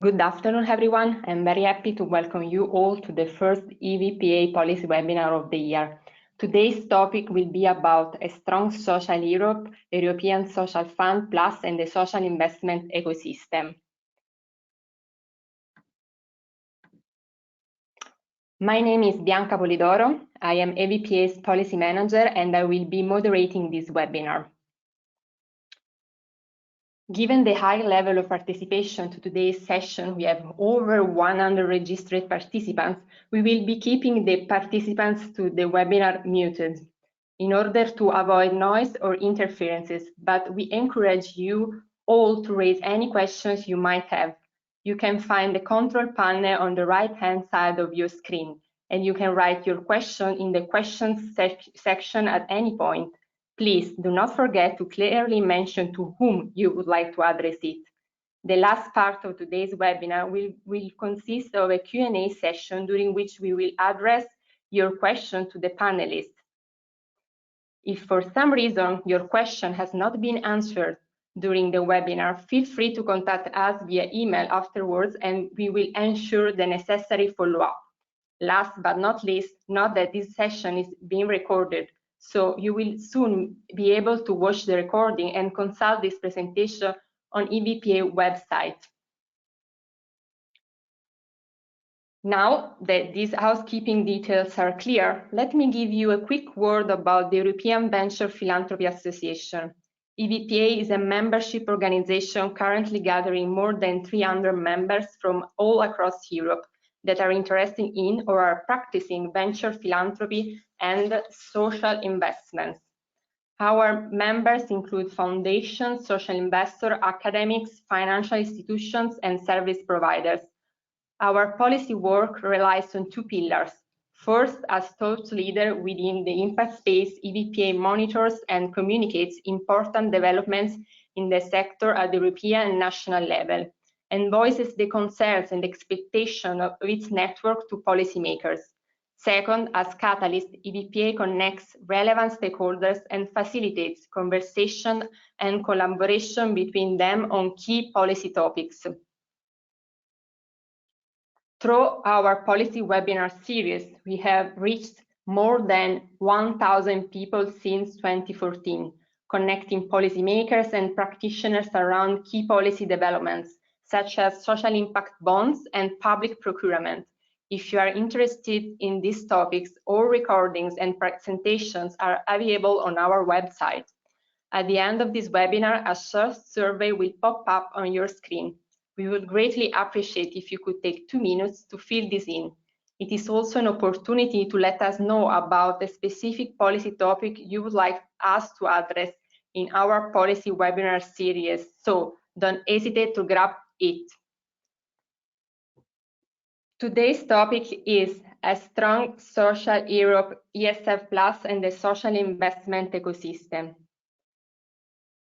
Good afternoon, everyone. I'm very happy to welcome you all to the first EVPA policy webinar of the year. Today's topic will be about a strong social Europe, European Social Fund Plus, and the social investment ecosystem. My name is Bianca Polidoro. I am EVPA's policy manager, and I will be moderating this webinar. Given the high level of participation to today's session, we have over 100 registered participants. We will be keeping the participants to the webinar muted in order to avoid noise or interferences, but we encourage you all to raise any questions you might have. You can find the control panel on the right-hand side of your screen, and you can write your question in the questions section at any point. Please do not forget to clearly mention to whom you would like to address it. The last part of today's webinar will consist of a Q&A session during which we will address your question to the panelists. If for some reason your question has not been answered during the webinar, feel free to contact us via email afterwards and we will ensure the necessary follow-up. Last but not least, note that this session is being recorded, so you will soon be able to watch the recording and consult this presentation on EVPA website. Now that these housekeeping details are clear, let me give you a quick word about the European Venture Philanthropy Association. EVPA is a membership organization currently gathering more than 300 members from all across Europe that are interested in or are practicing venture philanthropy and social investments. Our members include foundations, social investors, academics, financial institutions, and service providers. Our policy work relies on two pillars. First, as thought leader within the impact space, EVPA monitors and communicates important developments in the sector at the European and national level, and voices the concerns and expectations of its network to policymakers. Second, as catalyst, EVPA connects relevant stakeholders and facilitates conversation and collaboration between them on key policy topics. Through our policy webinar series, we have reached more than 1,000 people since 2014, connecting policymakers and practitioners around key policy developments, such as social impact bonds and public procurement. If you are interested in these topics, all recordings and presentations are available on our website. At the end of this webinar, a short survey will pop up on your screen. We would greatly appreciate if you could take 2 minutes to fill this in. It is also an opportunity to let us know about the specific policy topic you would like us to address in our policy webinar series, so don't hesitate to grab it. Today's topic is a strong social Europe, ESF Plus, and the social investment ecosystem.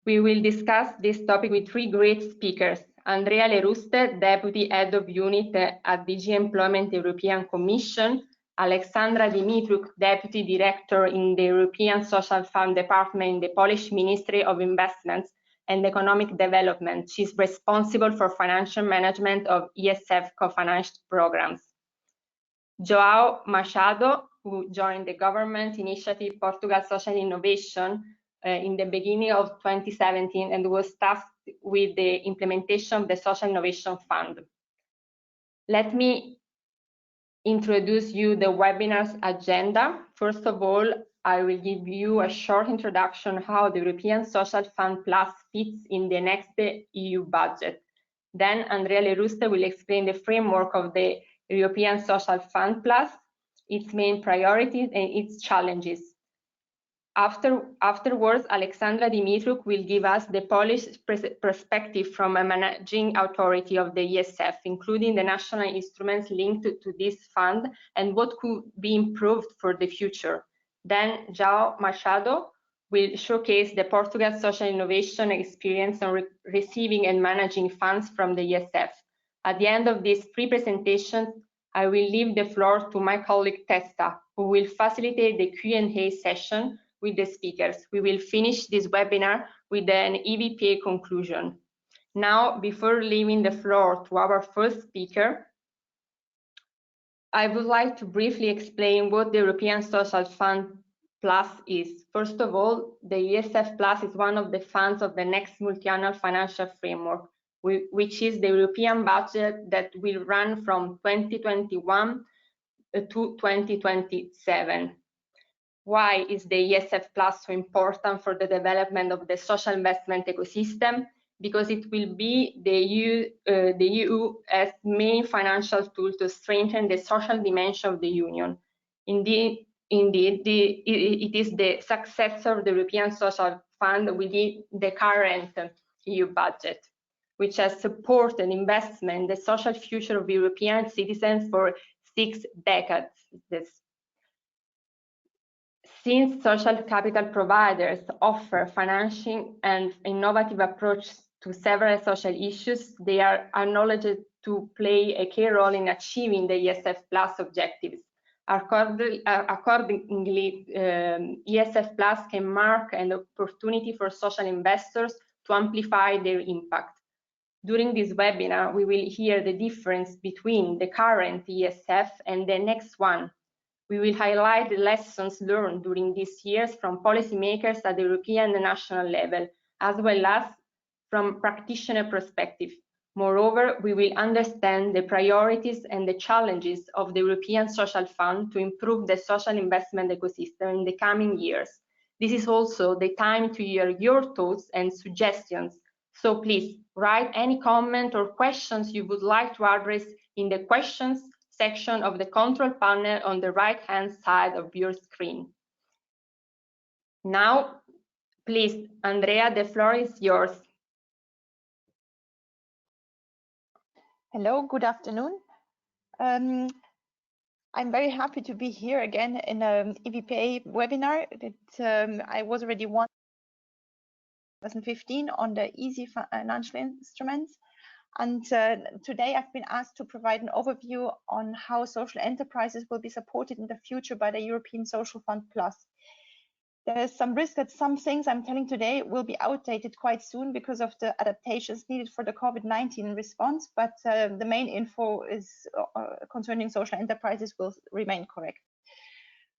We will discuss this topic with 3 great speakers: Andrea Leruste, Deputy Head of Unit at DG Employment European Commission; Alexandra Dimitruk, Deputy Director in the European Social Fund Department in the Polish Ministry of Investments and Economic Development. She's responsible for financial management of ESF co-financed programs. João Machado, who joined the government initiative Portugal Social Innovation in the beginning of 2017 and was tasked with the implementation of the Social Innovation Fund. Let me introduce you the webinar's agenda. First of all, I will give you a short introduction how the European Social Fund Plus fits in the next EU budget. Then Andrea Leruste will explain the framework of the European Social Fund Plus, its main priorities and its challenges. Afterwards, Alexandra Dimitruk will give us the Polish perspective from a managing authority of the ESF, including the national instruments linked to this fund and what could be improved for the future. Then João Machado will showcase the Portugal social innovation experience on receiving and managing funds from the ESF. At the end of this pre-presentation, I will leave the floor to my colleague Testa, who will facilitate the Q&A session with the speakers. We will finish this webinar with an EVPA conclusion. Now, before leaving the floor to our first speaker, I would like to briefly explain what the European Social Fund Plus is. First of all, the ESF Plus is one of the funds of the next multi-annual financial framework, which is the European budget that will run from 2021 to 2027. Why is the ESF Plus so important for the development of the social investment ecosystem? Because it will be the EU's main financial tool to strengthen the social dimension of the Union. Indeed, it is the successor of the European Social Fund within the current EU budget, which has supported investment in the social future of European citizens for 6 decades. Since social capital providers offer financing and innovative approach to several social issues, they are acknowledged to play a key role in achieving the ESF Plus objectives. Accordingly, ESF Plus can mark an opportunity for social investors to amplify their impact. During this webinar, we will hear the difference between the current ESF and the next one. We will highlight the lessons learned during these years from policymakers at the European and national level, as well as from practitioner perspective. Moreover, we will understand the priorities and the challenges of the European Social Fund to improve the social investment ecosystem in the coming years. This is also the time to hear your thoughts and suggestions. So please write any comment or questions you would like to address in the questions section of the control panel on the right-hand side of your screen. Now, please, Andrea, the floor is yours. Hello, good afternoon. I'm very happy to be here again in an EVPA webinar that I was already one in 2015 on the easy financial instruments. And today I've been asked to provide an overview on how social enterprises will be supported in the future by the European Social Fund Plus. There's some risk that some things I'm telling today will be outdated quite soon because of the adaptations needed for the COVID-19 response, but the main info is concerning social enterprises will remain correct.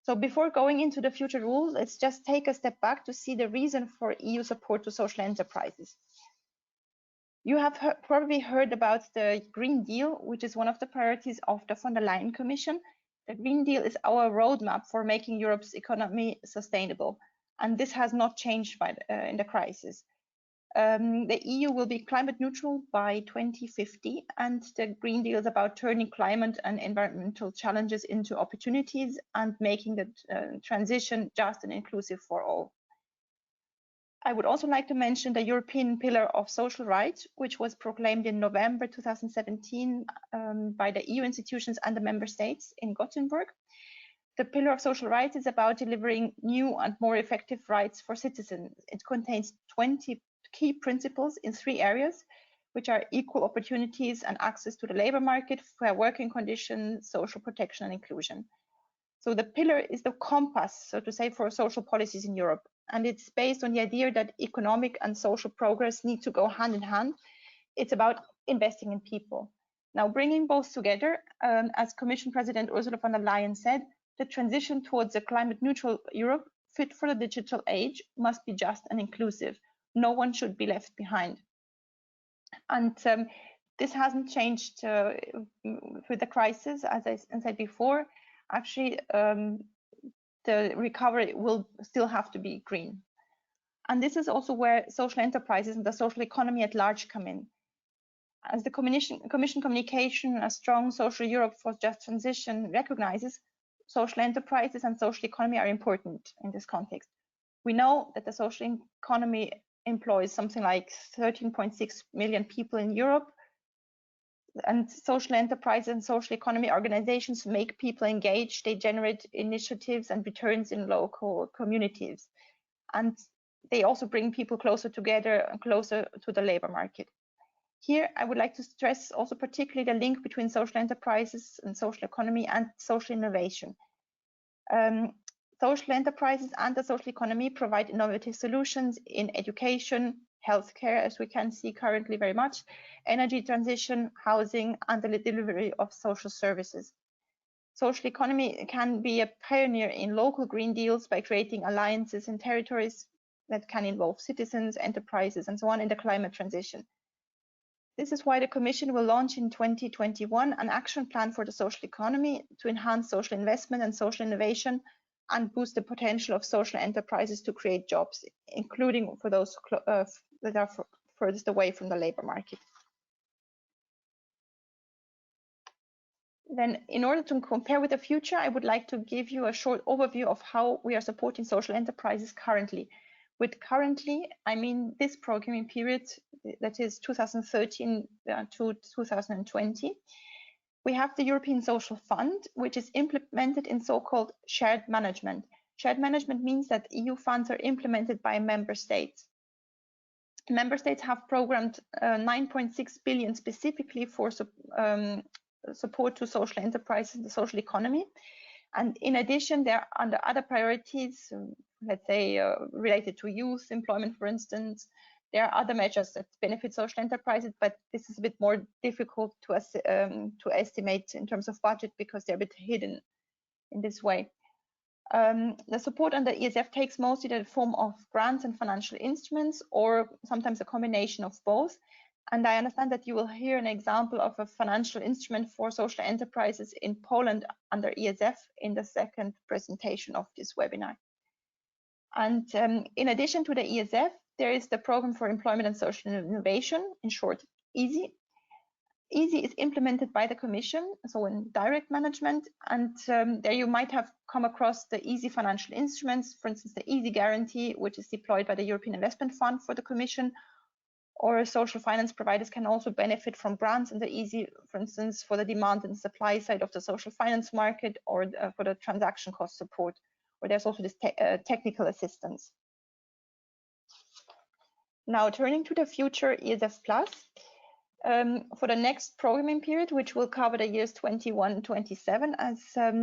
So before going into the future rules, let's just take a step back to see the reason for EU support to social enterprises. You have probably heard about the Green Deal, which is one of the priorities of the von der Leyen Commission. The Green Deal is our roadmap for making Europe's economy sustainable, and this has not changed in the crisis. The EU will be climate neutral by 2050, and the Green Deal is about turning climate and environmental challenges into opportunities and making the transition just and inclusive for all. I would also like to mention the European Pillar of Social Rights, which was proclaimed in November 2017 by the EU institutions and the member states in Gothenburg. The Pillar of Social Rights is about delivering new and more effective rights for citizens. It contains 20 key principles in 3 areas, which are equal opportunities and access to the labor market, fair working conditions, social protection and inclusion. So the pillar is the compass, so to say, for social policies in Europe. And it's based on the idea that economic and social progress need to go hand in hand. It's about investing in people. Now, bringing both together, as Commission President Ursula von der Leyen said, the transition towards a climate neutral Europe fit for the digital age must be just and inclusive. No one should be left behind. And this hasn't changed with the crisis, as I said before. Actually, the recovery will still have to be green. And this is also where social enterprises and the social economy at large come in. As the Commission communication, A Strong Social Europe for Just Transition recognizes, social enterprises and social economy are important in this context. We know that the social economy employs something like 13.6 million people in Europe, and social enterprise and social economy organizations make people engaged. They generate initiatives and returns in local communities. And they also bring people closer together and closer to the labor market. Here, I would like to stress also particularly the link between social enterprises and social economy and social innovation. Social enterprises and the social economy provide innovative solutions in education, healthcare, as we can see currently very much, energy transition, housing, and the delivery of social services. Social economy can be a pioneer in local green deals by creating alliances in territories that can involve citizens, enterprises, and so on in the climate transition. This is why the Commission will launch in 2021 an action plan for the social economy to enhance social investment and social innovation and boost the potential of social enterprises to create jobs, including for those that are furthest away from the labor market. Then, in order to compare with the future, I would like to give you a short overview of how we are supporting social enterprises currently. With currently, I mean this programming period, that is 2013 to 2020. We have the European Social Fund, which is implemented in so-called shared management. Shared management means that EU funds are implemented by member states. Member states have programmed 9.6 billion specifically for support to social enterprises and the social economy. And in addition, there are under other priorities, let's say related to youth employment, for instance, there are other measures that benefit social enterprises, but this is a bit more difficult to estimate in terms of budget because they're a bit hidden in this way. The support under ESF takes mostly the form of grants and financial instruments, or sometimes a combination of both. And I understand that you will hear an example of a financial instrument for social enterprises in Poland under ESF in the second presentation of this webinar. And in addition to the ESF, there is the Program for Employment and Social Innovation, in short, EASY. EASY is implemented by the Commission, so in direct management, and there you might have come across the EASY financial instruments, for instance, the EASY guarantee, which is deployed by the European Investment Fund for the Commission, or social finance providers can also benefit from grants in the EASY, for instance, for the demand and supply side of the social finance market, or for the transaction cost support, or there's also this technical assistance. Now, turning to the future ESF Plus, for the next programming period, which will cover the years 21-27, as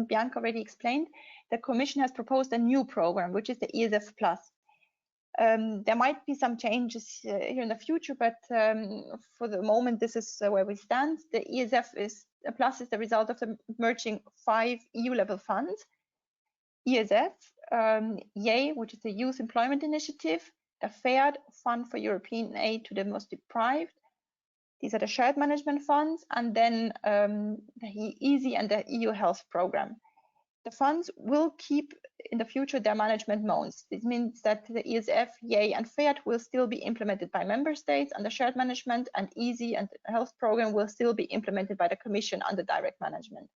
Bianca already explained, the Commission has proposed a new program, which is the ESF Plus. There might be some changes here in the future, but for the moment, this is where we stand. The ESF Plus is the result of the merging 5 EU-level funds: ESF, YEI, which is the Youth Employment Initiative, the FAIRD, Fund for European Aid to the Most Deprived. These are the shared management funds, and then the EASY and the EU Health Programme. The funds will keep in the future their management modes. This means that the ESF, YEI, and FAIRD will still be implemented by member states under shared management, and EASY and the Health Programme will still be implemented by the Commission under direct management.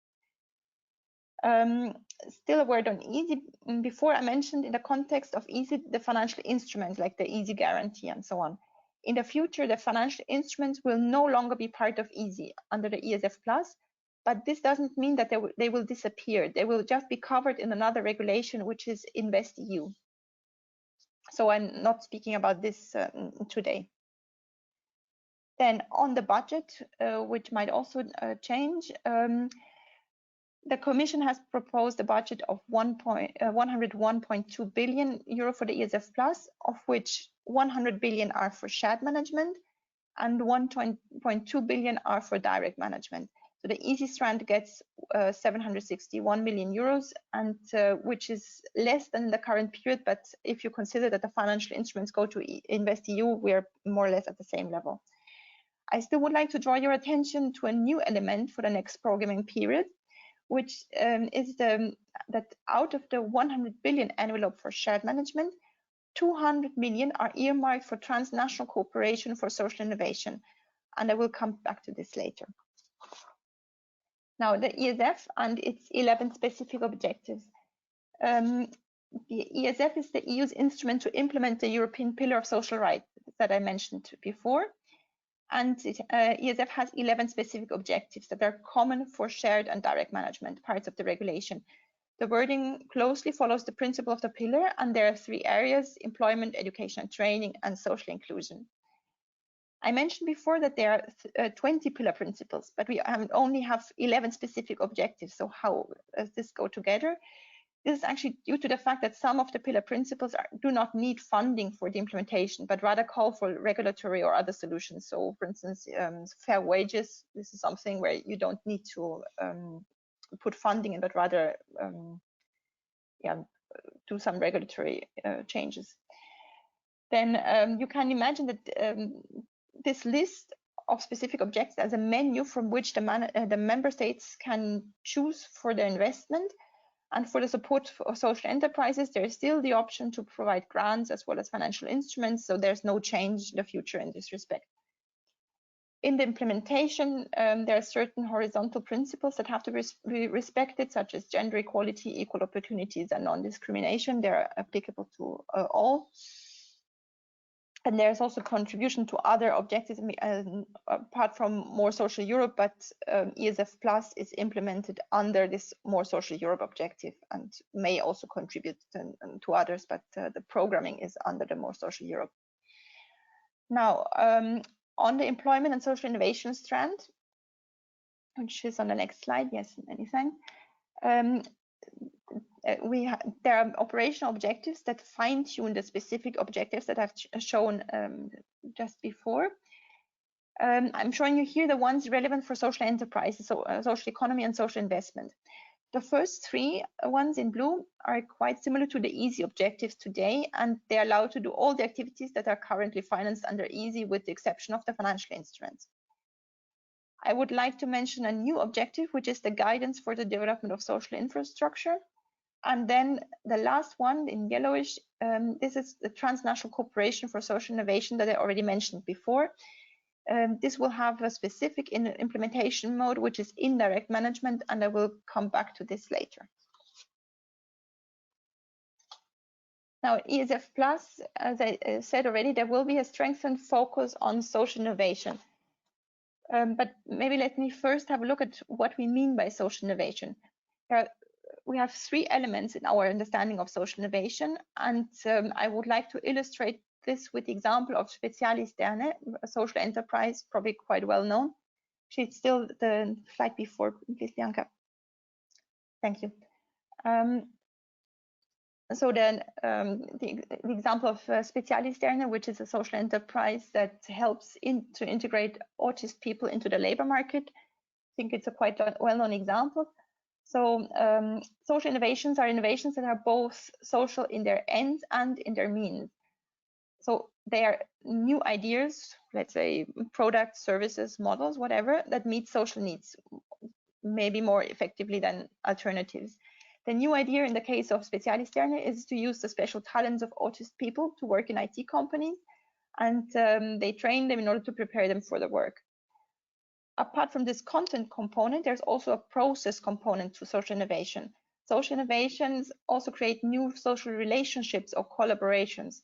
Still a word on EASY. Before I mentioned in the context of EASY the financial instruments like the EASY guarantee and so on. In the future, the financial instruments will no longer be part of EASY under the ESF Plus, but this doesn't mean that they will disappear. They will just be covered in another regulation, which is InvestEU. So I'm not speaking about this today. Then on the budget, which might also change, the Commission has proposed a budget of 101.2 billion euro for the ESF Plus, of which 100 billion are for shared management and 1.2 billion are for direct management. So the EASY strand gets 761 million euros, and which is less than the current period. But if you consider that the financial instruments go to InvestEU, we are more or less at the same level. I still would like to draw your attention to a new element for the next programming period, which is that out of the 100 billion envelope for shared management, 200 million are earmarked for transnational cooperation for social innovation. And I will come back to this later. Now, the ESF and its 11 specific objectives. The ESF is the EU's instrument to implement the European Pillar of Social Rights that I mentioned before. And ESF has 11 specific objectives that are common for shared and direct management, parts of the regulation. The wording closely follows the principle of the pillar, and there are 3 areas: employment, education and training, and social inclusion. I mentioned before that there are 20 pillar principles, but we only have 11 specific objectives. So how does this go together? This is actually due to the fact that some of the pillar principles do not need funding for the implementation, but rather call for regulatory or other solutions. So, for instance, fair wages, this is something where you don't need to put funding in, but rather do some regulatory changes. Then you can imagine that this list of specific objectives as a menu from which the member states can choose for their investment. And for the support of social enterprises, there is still the option to provide grants as well as financial instruments, so there's no change in the future in this respect. In the implementation, there are certain horizontal principles that have to be respected, such as gender equality, equal opportunities, and non-discrimination. They're applicable to all. And there's also contribution to other objectives apart from More Social Europe, but ESF Plus is implemented under this More Social Europe objective and may also contribute to others, but the programming is under the More Social Europe. Now, on the employment and social innovation strand, which is on the next slide, yes, many thanks. There are operational objectives that fine-tune the specific objectives that I've shown just before. I'm showing you here the ones relevant for social enterprises, so social economy and social investment. The first three ones in blue are quite similar to the EASY objectives today, and they're allowed to do all the activities that are currently financed under EASY, with the exception of the financial instruments. I would like to mention a new objective, which is the guidance for the development of social infrastructure. And then the last one in yellowish, this is the transnational cooperation for social innovation that I already mentioned before. This will have a specific implementation mode, which is indirect management, and I will come back to this later. Now, ESF Plus, as I said already, there will be a strengthened focus on social innovation. But maybe let me first have a look at what we mean by social innovation. We have three elements in our understanding of social innovation, and I would like to illustrate this with the example of Spezialisterne, a social enterprise, probably quite well known. She's still the slide before, please, Bianca. Thank you. So then the example of Spezialisterne, which is a social enterprise that helps to integrate autistic people into the labor market. I think it's a quite well-known example. So social innovations are innovations that are both social in their ends and in their means. So they are new ideas, let's say products, services, models, whatever, that meet social needs, maybe more effectively than alternatives. The new idea in the case of Spezialisterne is to use the special talents of autistic people to work in IT companies, and they train them in order to prepare them for the work. Apart from this content component, there's also a process component to social innovation. Social innovations also create new social relationships or collaborations.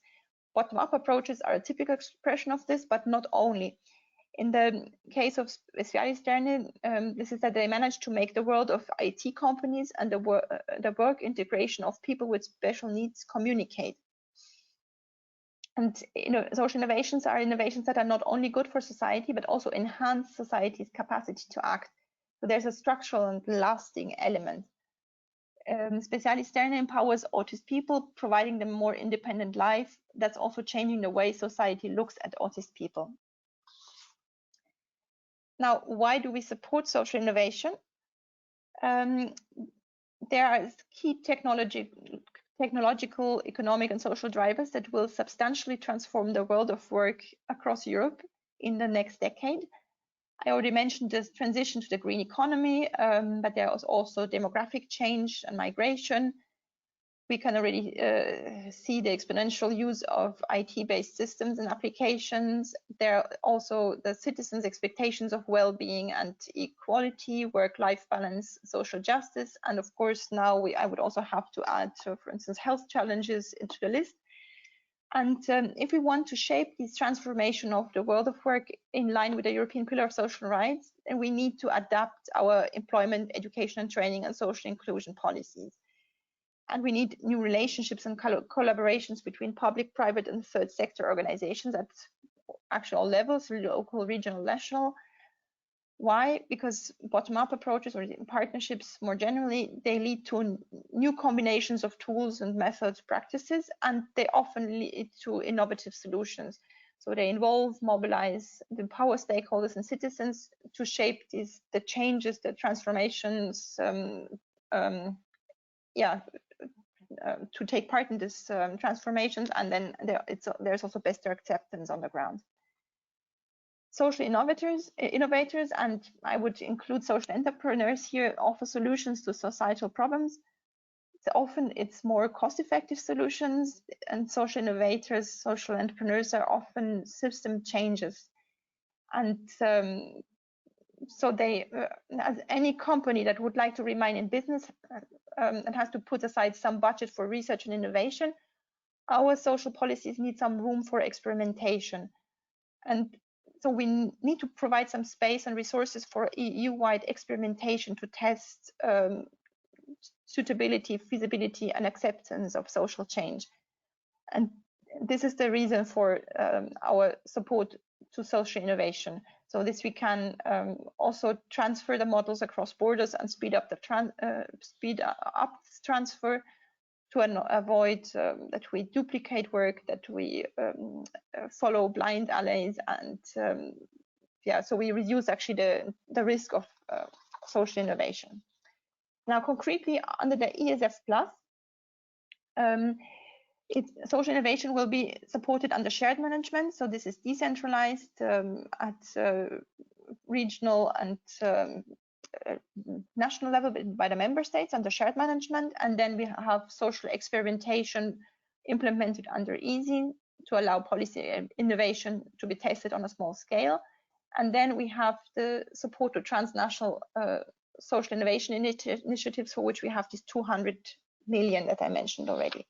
Bottom-up approaches are a typical expression of this, but not only. In the case of Spezialisterne, this is that they managed to make the world of IT companies and the work integration of people with special needs communicate. And social innovations are innovations that are not only good for society, but also enhance society's capacity to act. So there's a structural and lasting element. Spezialisterne empowers autistic people, providing them a more independent life. That's also changing the way society looks at autistic people. Now, why do we support social innovation? There are key technological, economic, and social drivers that will substantially transform the world of work across Europe in the next decade. I already mentioned this transition to the green economy, but there is also demographic change and migration. We can already see the exponential use of IT-based systems and applications. There are also the citizens' expectations of well-being and equality, work-life balance, social justice, and of course now I would also have to add, for instance, health challenges into the list. And if we want to shape this transformation of the world of work in line with the European Pillar of Social Rights, then we need to adapt our employment, education and training and social inclusion policies. And we need new relationships and collaborations between public, private and third sector organizations at actual levels, local, regional, national. Why? Because bottom-up approaches or partnerships more generally, they lead to new combinations of tools and methods, practices, and they often lead to innovative solutions. So they involve, mobilize, empower stakeholders and citizens to shape the changes, the transformations, to take part in these transformations, and then there's also better acceptance on the ground. Social innovators, and I would include social entrepreneurs here, offer solutions to societal problems. So often it's more cost-effective solutions, and social innovators, social entrepreneurs are often system changes. And so they, as any company that would like to remain in business and has to put aside some budget for research and innovation, our social policies need some room for experimentation. And so we need to provide some space and resources for EU-wide experimentation to test suitability, feasibility, and acceptance of social change. And this is the reason for our support to social innovation. So this we can also transfer the models across borders and speed up the transfer to avoid that we duplicate work, that we follow blind alleys, and so we reduce actually the risk of social innovation. Now, concretely, under the ESF Plus, social innovation will be supported under shared management. So this is decentralized at regional and national level by the member states under shared management, and then we have social experimentation implemented under EASY to allow policy innovation to be tested on a small scale. And then we have the support to transnational social innovation initiatives, for which we have this 200 million that I mentioned already.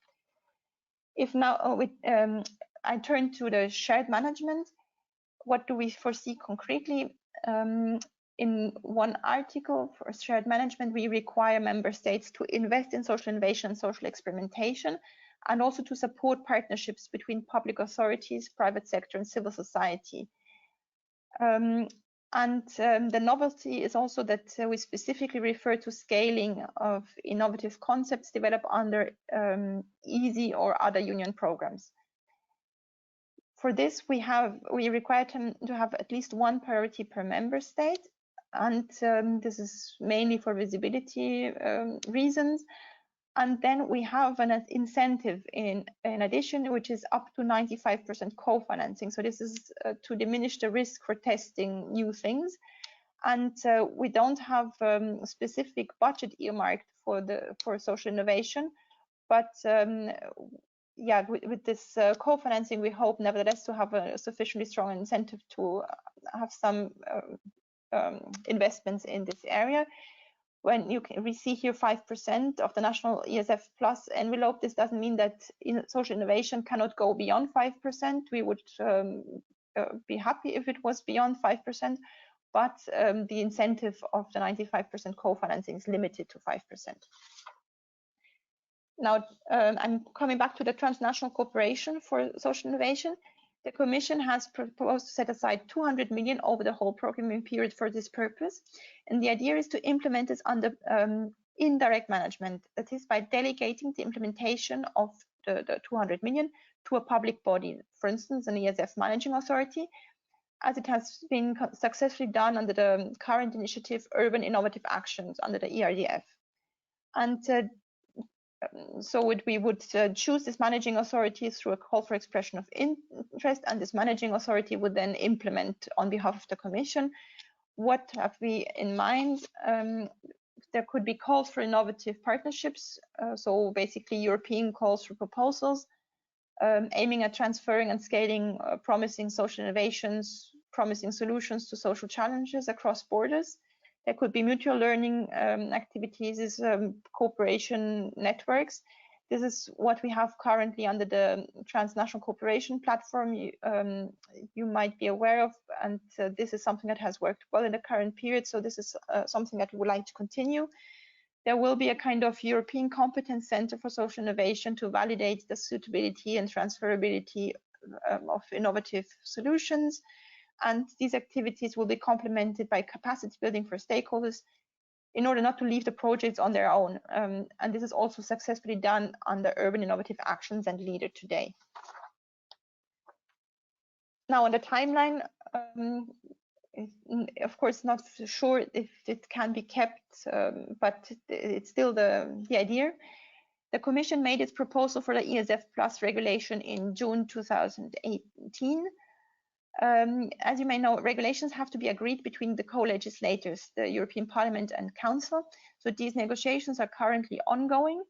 If now I turn to the shared management, what do we foresee concretely? In one article for shared management, we require member states to invest in social innovation and social experimentation, and also to support partnerships between public authorities, private sector, and civil society. The novelty is also that we specifically refer to scaling of innovative concepts developed under EASY or other union programs. For this, we require them to have at least one priority per member state, and this is mainly for visibility reasons. And then we have an incentive in addition, which is up to 95% co-financing. So this is to diminish the risk for testing new things. And we don't have specific budget earmarked for social innovation, but with this co-financing, we hope nevertheless to have a sufficiently strong incentive to have some investments in this area. When we see here 5% of the national ESF Plus envelope, this doesn't mean that social innovation cannot go beyond 5%. We would be happy if it was beyond 5%, but the incentive of the 95% co-financing is limited to 5%. Now, I'm coming back to the transnational cooperation for social innovation. The Commission has proposed to set aside 200 million over the whole programming period for this purpose. And the idea is to implement this under indirect management, that is by delegating the implementation of the 200 million to a public body, for instance, an ESF managing authority, as it has been successfully done under the current initiative, Urban Innovative Actions, under the ERDF. And so we would choose this managing authority through a call for expression of interest, and this managing authority would then implement on behalf of the Commission. What have we in mind? There could be calls for innovative partnerships, so basically European calls for proposals, aiming at transferring and scaling promising social innovations, promising solutions to social challenges across borders. There could be mutual learning activities, cooperation networks. This is what we have currently under the transnational cooperation platform you might be aware of, and this is something that has worked well in the current period, so this is something that we would like to continue. There will be a kind of European competence center for social innovation to validate the suitability and transferability of innovative solutions. and these activities will be complemented by capacity building for stakeholders in order not to leave the projects on their own. And this is also successfully done under Urban Innovative Actions and Leader today. Now on the timeline, of course not sure if it can be kept, but it's still the idea. The Commission made its proposal for the ESF Plus regulation in June 2018. As you may know, regulations have to be agreed between the co-legislators, the European Parliament and Council. So these negotiations are currently ongoing.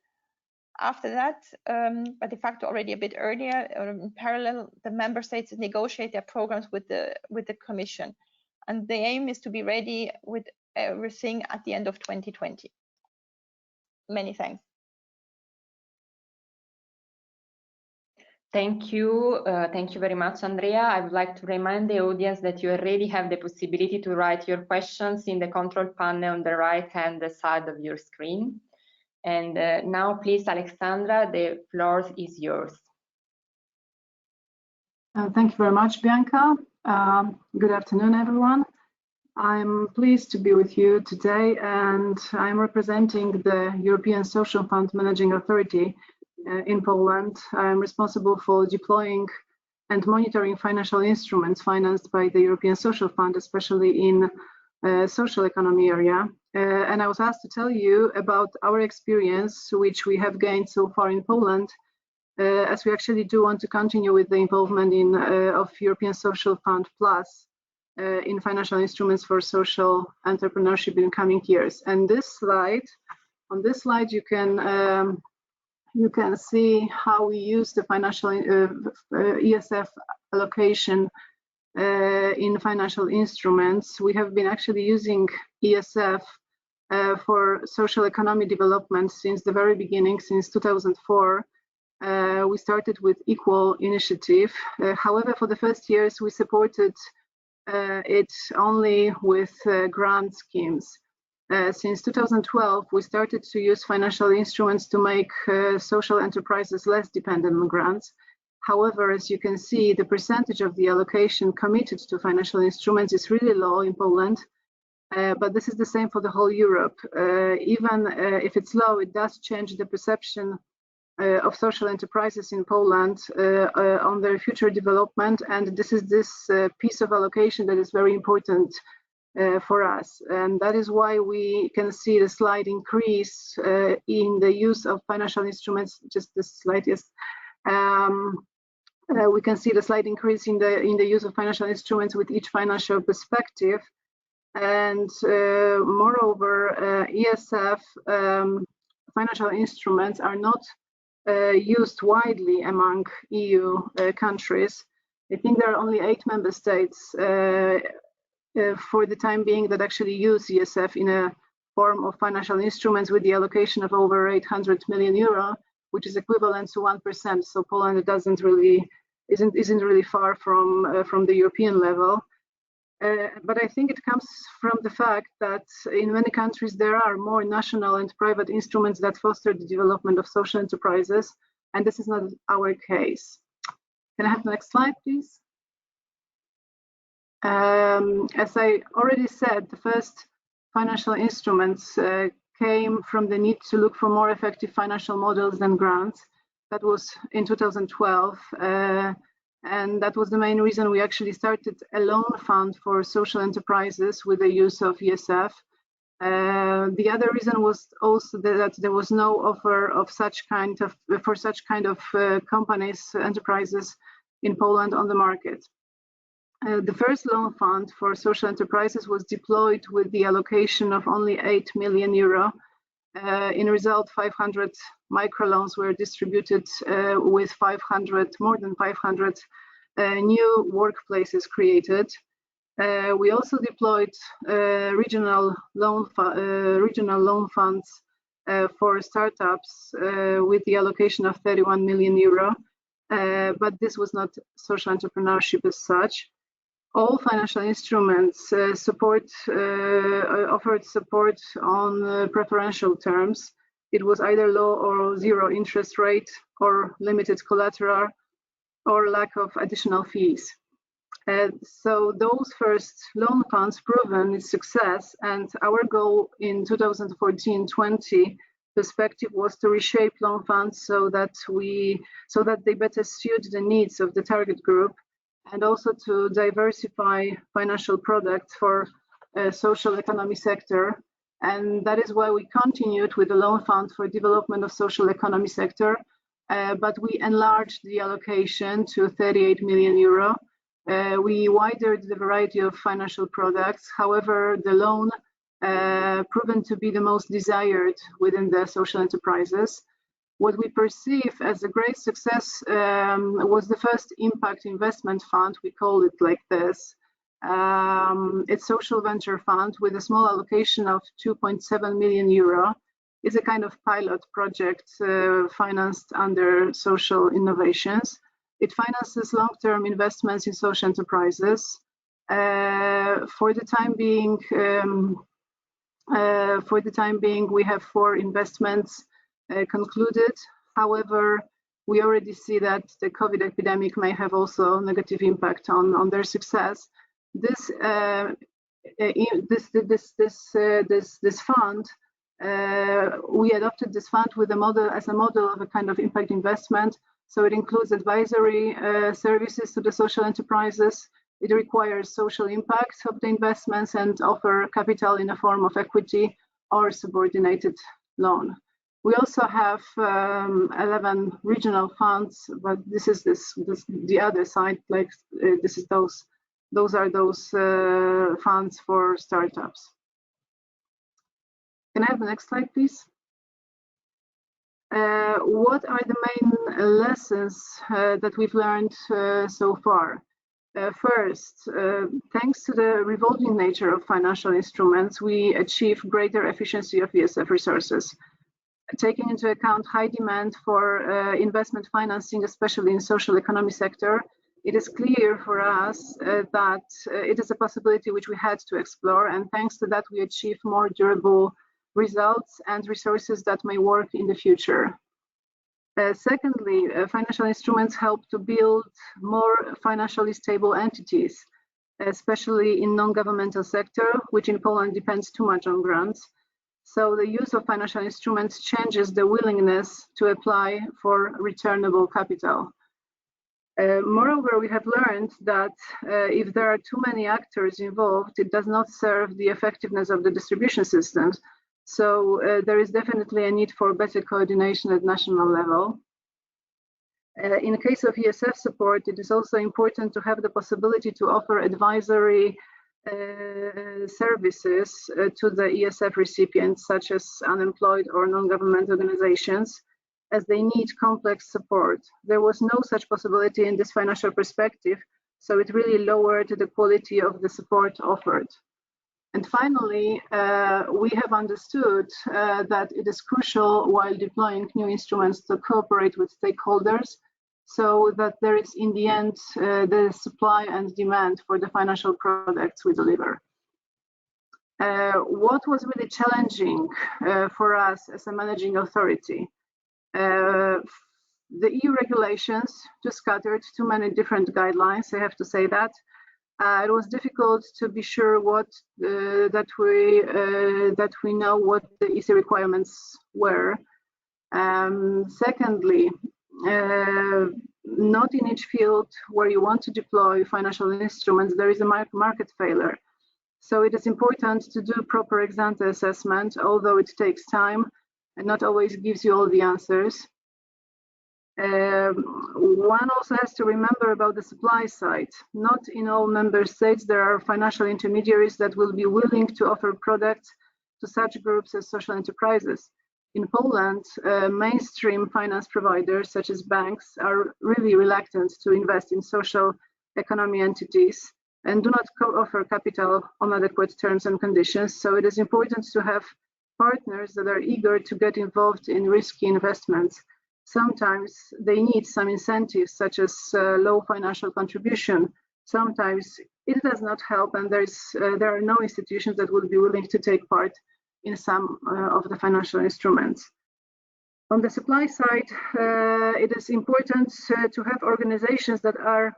After that, but de facto already a bit earlier, in parallel, the member states negotiate their programs with the Commission. And the aim is to be ready with everything at the end of 2020. Many thanks. Thank you. Thank you very much, Andrea. I would like to remind the audience that you already have the possibility to write your questions in the control panel on the right-hand side of your screen. And now, please, Alexandra, the floor is yours. Thank you very much, Bianca. Good afternoon, everyone. I'm pleased to be with you today, and I'm representing the European Social Fund Managing Authority in Poland. I'm responsible for deploying and monitoring financial instruments financed by the European Social Fund, especially in social economy area. And I was asked to tell you about our experience, which we have gained so far in Poland, as we actually do want to continue with the involvement of European Social Fund Plus in financial instruments for social entrepreneurship in coming years. And on this slide, you can see how we use the financial ESF allocation in financial instruments. We have been actually using ESF for social economy development since the very beginning, since 2004. We started with equal initiative. However, for the first years, we supported it only with grant schemes. Since 2012, we started to use financial instruments to make social enterprises less dependent on grants. However, as you can see, the percentage of the allocation committed to financial instruments is really low in Poland, but this is the same for the whole Europe. Even if it's low, it does change the perception of social enterprises in Poland on their future development, and this is this piece of allocation that is very important for us, and that is why we can see the slight increase in the use of financial instruments. Just the slightest, we can see the slight increase in the use of financial instruments with each financial perspective, and moreover, ESF financial instruments are not used widely among EU countries. I think there are only 8 member states for the time being that actually use ESF in a form of financial instruments with the allocation of over 800 million euro, which is equivalent to 1%. So Poland isn't really far from the European level. But I think it comes from the fact that in many countries there are more national and private instruments that foster the development of social enterprises, and this is not our case. Can I have the next slide, please? As I already said, the first financial instruments came from the need to look for more effective financial models than grants. That was in 2012, and that was the main reason we actually started a loan fund for social enterprises with the use of ESF. The other reason was also that there was no offer of such kind of companies, enterprises in Poland on the market. The first loan fund for social enterprises was deployed with the allocation of only 8 million euro. In result, 500 microloans were distributed with more than 500 new workplaces created. We also deployed regional loan funds for startups with the allocation of 31 million euro, but this was not social entrepreneurship as such. All financial instruments offered support on preferential terms. It was either low or zero interest rate, or limited collateral, or lack of additional fees. So those first loan funds proven its success, and our goal in 2014-20 perspective was to reshape loan funds so that they better suit the needs of the target group, and also to diversify financial products for social economy sector. And that is why we continued with the loan fund for development of social economy sector, but we enlarged the allocation to 38 million euro. We widened the variety of financial products. However, the loan proven to be the most desired within the social enterprises. What we perceive as a great success was the first impact investment fund, we call it like this. It's social venture fund with a small allocation of 2.7 million euro. It's a kind of pilot project financed under social innovations. It finances long-term investments in social enterprises. For the time being, we have 4 investments concluded. However, we already see that the COVID epidemic may have also negative impact on their success. This fund, we adopted this fund with a model of a kind of impact investment. So it includes advisory services to the social enterprises. It requires social impact of the investments and offer capital in the form of equity or subordinated loan. We also have 11 regional funds, but this is the other side. Like those are those funds for startups. Can I have the next slide, please? What are the main lessons that we've learned so far? First, thanks to the revolving nature of financial instruments, we achieve greater efficiency of ESF resources. Taking into account high demand for investment financing, especially in social economy sector, it is clear for us that it is a possibility which we had to explore, and thanks to that we achieve more durable results and resources that may work in the future. Secondly, financial instruments help to build more financially stable entities, especially in non-governmental sector, which in Poland depends too much on grants. So the use of financial instruments changes the willingness to apply for returnable capital. Moreover, we have learned that if there are too many actors involved, it does not serve the effectiveness of the distribution systems. So there is definitely a need for better coordination at national level. In the case of ESF support, it is also important to have the possibility to offer advisory services to the ESF recipients, such as unemployed or non-government organizations, as they need complex support. There was no such possibility in this financial perspective, so it really lowered the quality of the support offered. And finally, we have understood that it is crucial while deploying new instruments to cooperate with stakeholders, so that there is in the end the supply and demand for the financial products we deliver. What was really challenging for us as a managing authority? The EU regulations just scattered too many different guidelines, I have to say that. It was difficult to be sure that we know what the EC requirements were. Secondly, not in each field where you want to deploy financial instruments, there is a market failure. So it is important to do proper ex-ante assessment, although it takes time and not always gives you all the answers. One also has to remember about the supply side. Not in all member states there are financial intermediaries that will be willing to offer products to such groups as social enterprises. In Poland, mainstream finance providers such as banks are really reluctant to invest in social economy entities and do not offer capital on adequate terms and conditions. So it is important to have partners that are eager to get involved in risky investments. Sometimes they need some incentives, such as low financial contribution. Sometimes it does not help, and there are no institutions that would be willing to take part in some of the financial instruments. On the supply side, it is important to have organizations that are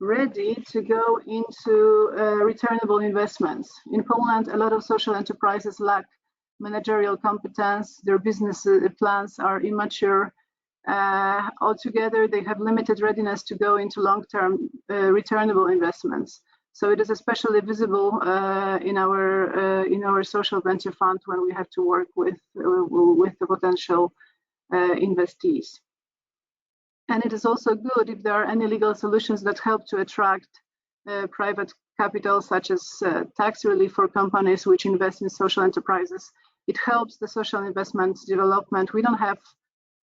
ready to go into returnable investments. In Poland, a lot of social enterprises lack managerial competence, their business plans are immature. Altogether, they have limited readiness to go into long-term returnable investments. So it is especially visible in our social venture fund when we have to work with the potential investees. And it is also good if there are any legal solutions that help to attract private capital, such as tax relief for companies which invest in social enterprises. It helps the social investment development. We don't have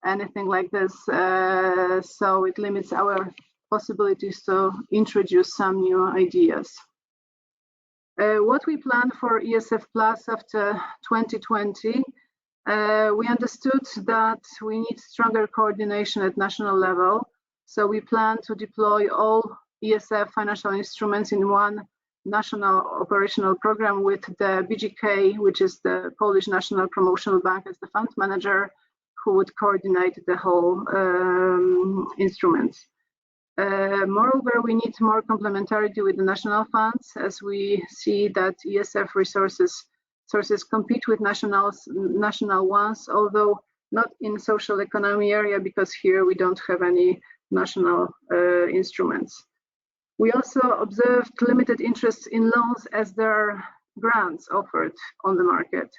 anything like this, so it limits our possibilities to introduce some new ideas. What we plan for ESF Plus after 2020, we understood that we need stronger coordination at national level. So we plan to deploy all ESF financial instruments in one national operational program with the BGK, which is the Polish National Promotional Bank, as the fund manager, who would coordinate the whole instruments. Moreover, we need more complementarity with the national funds, as we see that ESF sources compete with national ones, although not in social economy area, because here we don't have any national instruments. We also observed limited interest in loans as there are grants offered on the market.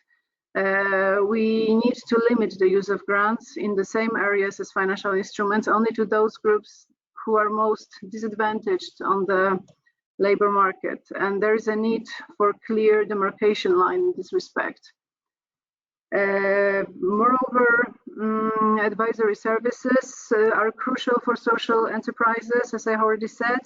We need to limit the use of grants in the same areas as financial instruments only to those groups who are most disadvantaged on the labor market, and there is a need for clear demarcation line in this respect. Moreover, advisory services are crucial for social enterprises, as I already said.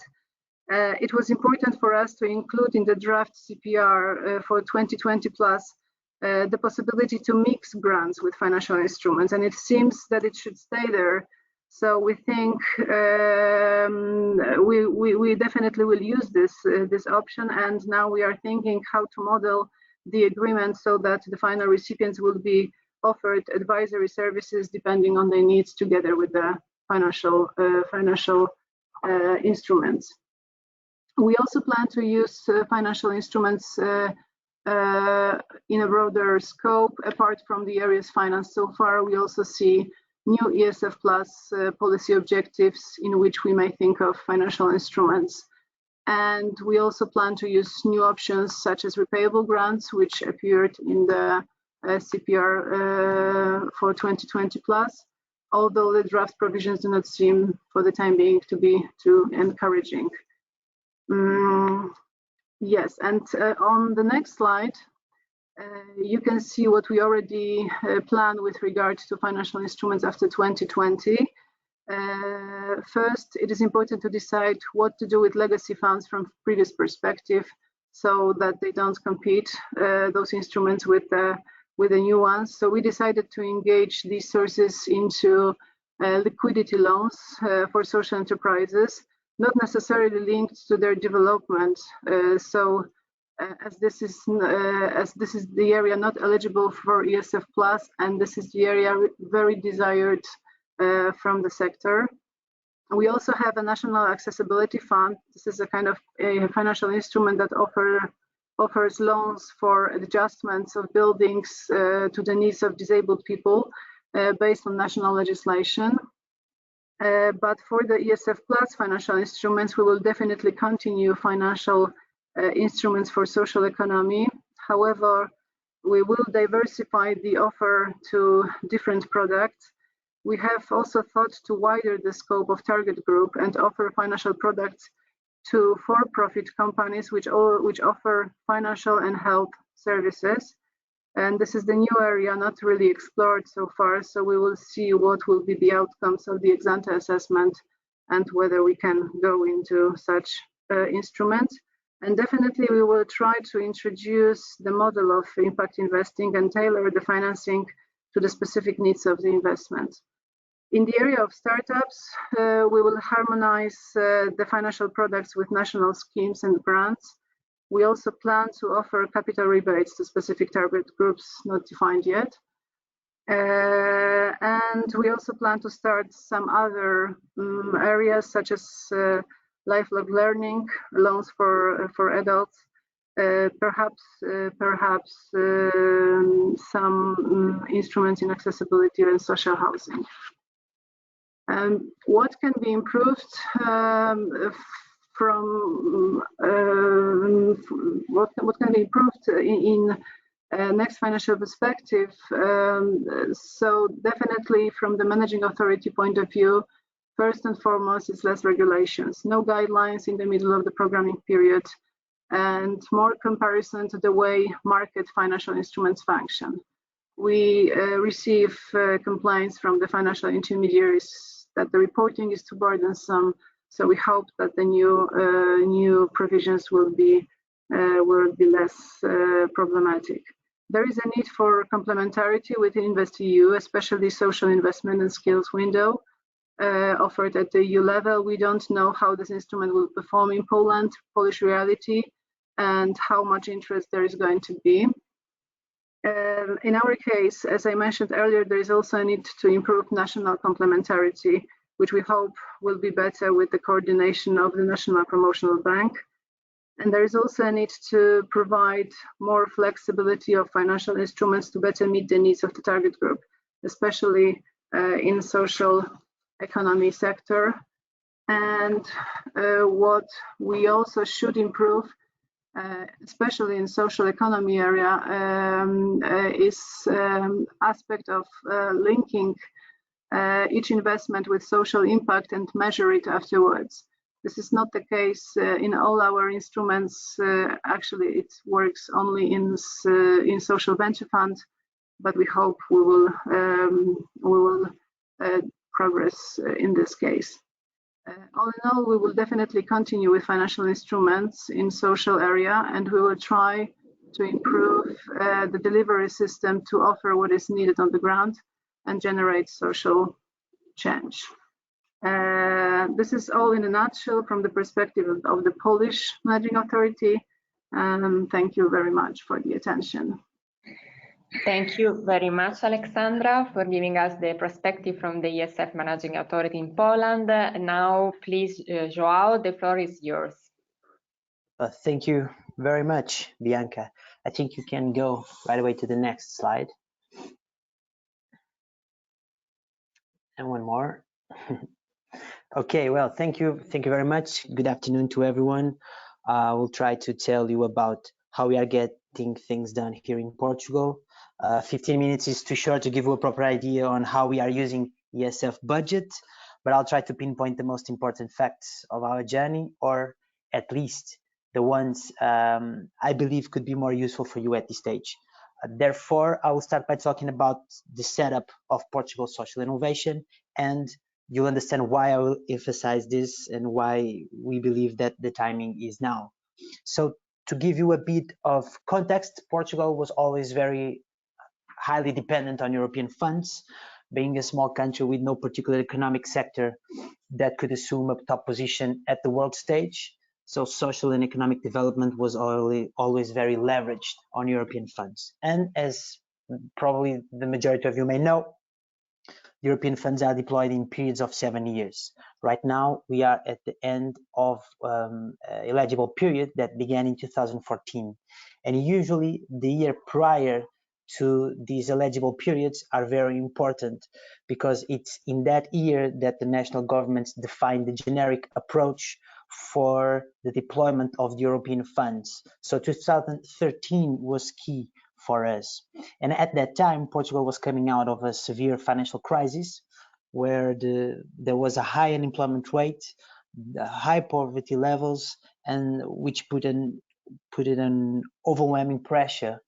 It was important for us to include in the draft CPR for 2020 plus the possibility to mix grants with financial instruments, and it seems that it should stay there. So we think we definitely will use this option, and now we are thinking how to model the agreement so that the final recipients will be offered advisory services depending on their needs, together with the financial instruments. We also plan to use financial instruments in a broader scope, apart from the areas financed so far. We also see new ESF Plus policy objectives in which we may think of financial instruments. And we also plan to use new options such as repayable grants, which appeared in the CPR for 2020 plus, although the draft provisions do not seem for the time being to be too encouraging. Yes, and on the next slide, you can see what we already plan with regard to financial instruments after 2020. First, it is important to decide what to do with legacy funds from previous perspective, so that they don't compete, those instruments, with the new ones. So we decided to engage these sources into liquidity loans for social enterprises, not necessarily linked to their development. As this is the area not eligible for ESF Plus, and this is the area very desired from the sector. We also have a national accessibility fund. This is a kind of a financial instrument that offers loans for adjustments of buildings to the needs of disabled people based on national legislation. But for the ESF Plus financial instruments, we will definitely continue financial instruments for social economy. However, we will diversify the offer to different products. We have also thought to widen the scope of target group and offer financial products to for-profit companies which offer financial and health services. And this is the new area not really explored so far, so we will see what will be the outcomes of the ex-ante assessment and whether we can go into such instruments. And definitely we will try to introduce the model of impact investing and tailor the financing to the specific needs of the investment. In the area of startups, we will harmonize the financial products with national schemes and grants. We also plan to offer capital rebates to specific target groups not defined yet. And we also plan to start some other areas, such as lifelong learning, loans for adults, perhaps some instruments in accessibility and social housing. What can be improved what can be improved in next financial perspective? So definitely from the managing authority point of view, first and foremost is less regulations, no guidelines in the middle of the programming period, and more comparison to the way market financial instruments function. We receive complaints from the financial intermediaries that the reporting is too burdensome, so we hope that the new provisions will be less problematic. There is a need for complementarity within InvestEU, especially social investment and skills window offered at the EU level. We don't know how this instrument will perform in Poland, Polish reality, and how much interest there is going to be. In our case, as I mentioned earlier, there is also a need to improve national complementarity, which we hope will be better with the coordination of the National Promotional Bank. And there is also a need to provide more flexibility of financial instruments to better meet the needs of the target group, especially in social economy sector. And what we also should improve, especially in social economy area, is aspect of linking each investment with social impact and measure it afterwards. This is not the case in all our instruments. Actually, it works only in social venture fund, but we hope we will progress in this case. All in all, we will definitely continue with financial instruments in social area, and we will try to improve the delivery system to offer what is needed on the ground and generate social change. This is all in a nutshell from the perspective of the Polish managing authority. Thank you very much for the attention. Thank you very much, Alexandra, for giving us the perspective from the ESF Managing Authority in Poland. Now, please, João, the floor is yours. Thank you very much, Bianca. I think you can go right away to the next slide. And one more. Okay, well, thank you very much. Good afternoon to everyone. We'll try to tell you about how we are getting things done here in Portugal. 15 minutes is too short to give you a proper idea on how we are using ESF budget, but I'll try to pinpoint the most important facts of our journey, or at least the ones I believe could be more useful for you at this stage. Therefore, I will start by talking about the setup of Portugal Social Innovation, and you'll understand why I will emphasize this and why we believe that the timing is now. So to give you a bit of context, Portugal was always very highly dependent on European funds, being a small country with no particular economic sector that could assume a top position at the world stage. So social and economic development was always very leveraged on European funds. And as probably the majority of you may know, European funds are deployed in periods of 7 years. Right now, we are at the end of eligible period that began in 2014. And usually the year prior to these eligible periods are very important, because it's in that year that the national governments define the generic approach for the deployment of the European funds. So 2013 was key for us. And at that time, Portugal was coming out of a severe financial crisis where there was a high unemployment rate, high poverty levels, and which put an overwhelming pressure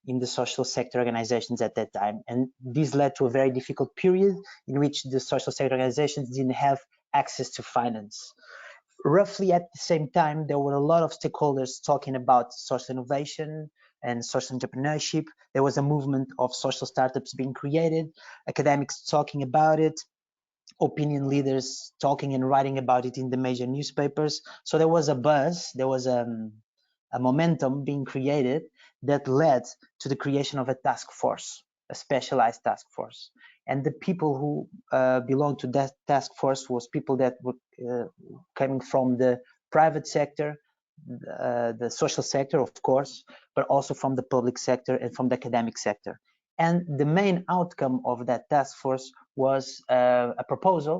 in the social sector organizations at that time. And this led to a very difficult period in which the social sector organizations didn't have access to finance. Roughly at the same time, there were a lot of stakeholders talking about social innovation and social entrepreneurship. There was a movement of social startups being created, academics talking about it, opinion leaders talking and writing about it in the major newspapers. So there was a buzz, there was a momentum being created that led to the creation of a task force, a specialized task force. and the people who belonged to that task force was people that were coming from the private sector, the social sector, of course, but also from the public sector and from the academic sector. And the main outcome of that task force was a proposal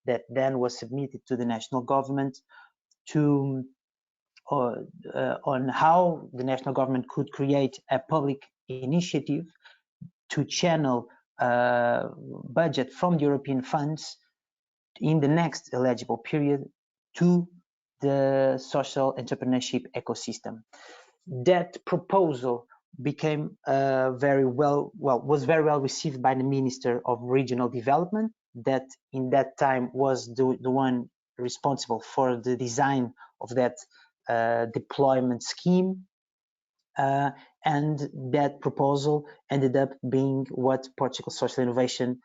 that then was submitted to the national government to on how the national government could create a public initiative to channel budget from the European funds in the next eligible period to the social entrepreneurship ecosystem. That proposal became was very well received by the Minister of Regional Development, that in that time was the one responsible for the design of that deployment scheme. And that proposal ended up being what Portugal Social Innovation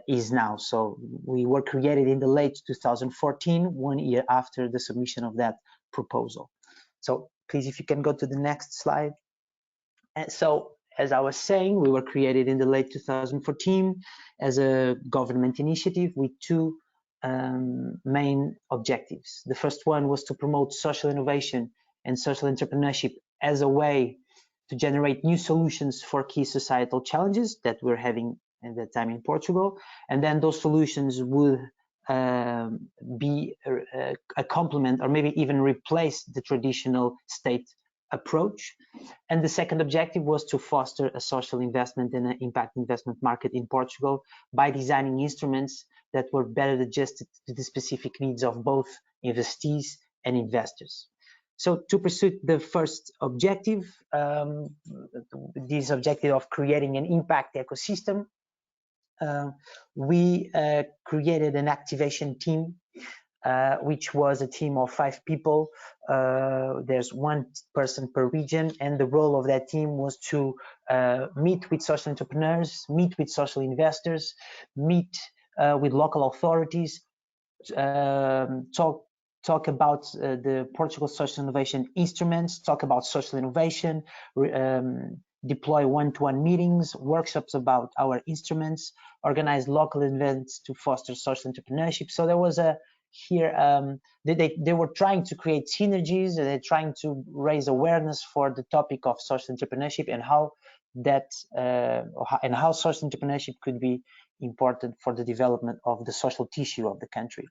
is now. So we were created in the late 2014, 1 year after the submission of that proposal. So please, if you can go to the next slide. And so, as I was saying, we were created in the late 2014 as a government initiative with two main objectives. The first one was to promote social innovation and social entrepreneurship as a way to generate new solutions for key societal challenges that we're having at that time in Portugal. And then those solutions would be a complement or maybe even replace the traditional state approach. And the second objective was to foster a social investment and an impact investment market in Portugal by designing instruments that were better adjusted to the specific needs of both investees and investors. So to pursue the first objective, this objective of creating an impact ecosystem, we created an activation team, which was a team of 5 people. There's 1 person per region, and the role of that team was to meet with social entrepreneurs, meet with social investors, meet with local authorities, talk about the Portugal Social Innovation instruments, talk about social innovation, deploy one-to-one meetings, workshops about our instruments, organize local events to foster social entrepreneurship. So there was a they were trying to create synergies, and they're trying to raise awareness for the topic of social entrepreneurship and how that and how social entrepreneurship could be important for the development of the social tissue of the country.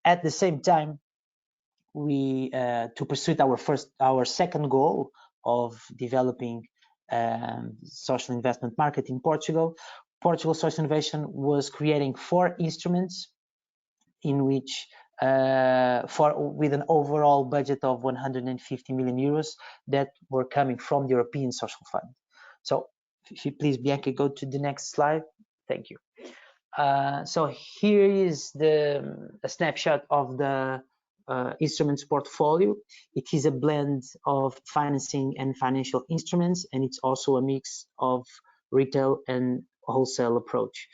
At the same time, we to pursue our second goal of developing social investment market in Portugal, Portugal Social Innovation was creating 4 instruments in which with an overall budget of 150 million euros that were coming from the European Social Fund. So if you please, Bianca, go to the next slide. Thank you. So here is a snapshot of the instruments portfolio. It is a blend of financing and financial instruments, and it's also a mix of retail and wholesale approach.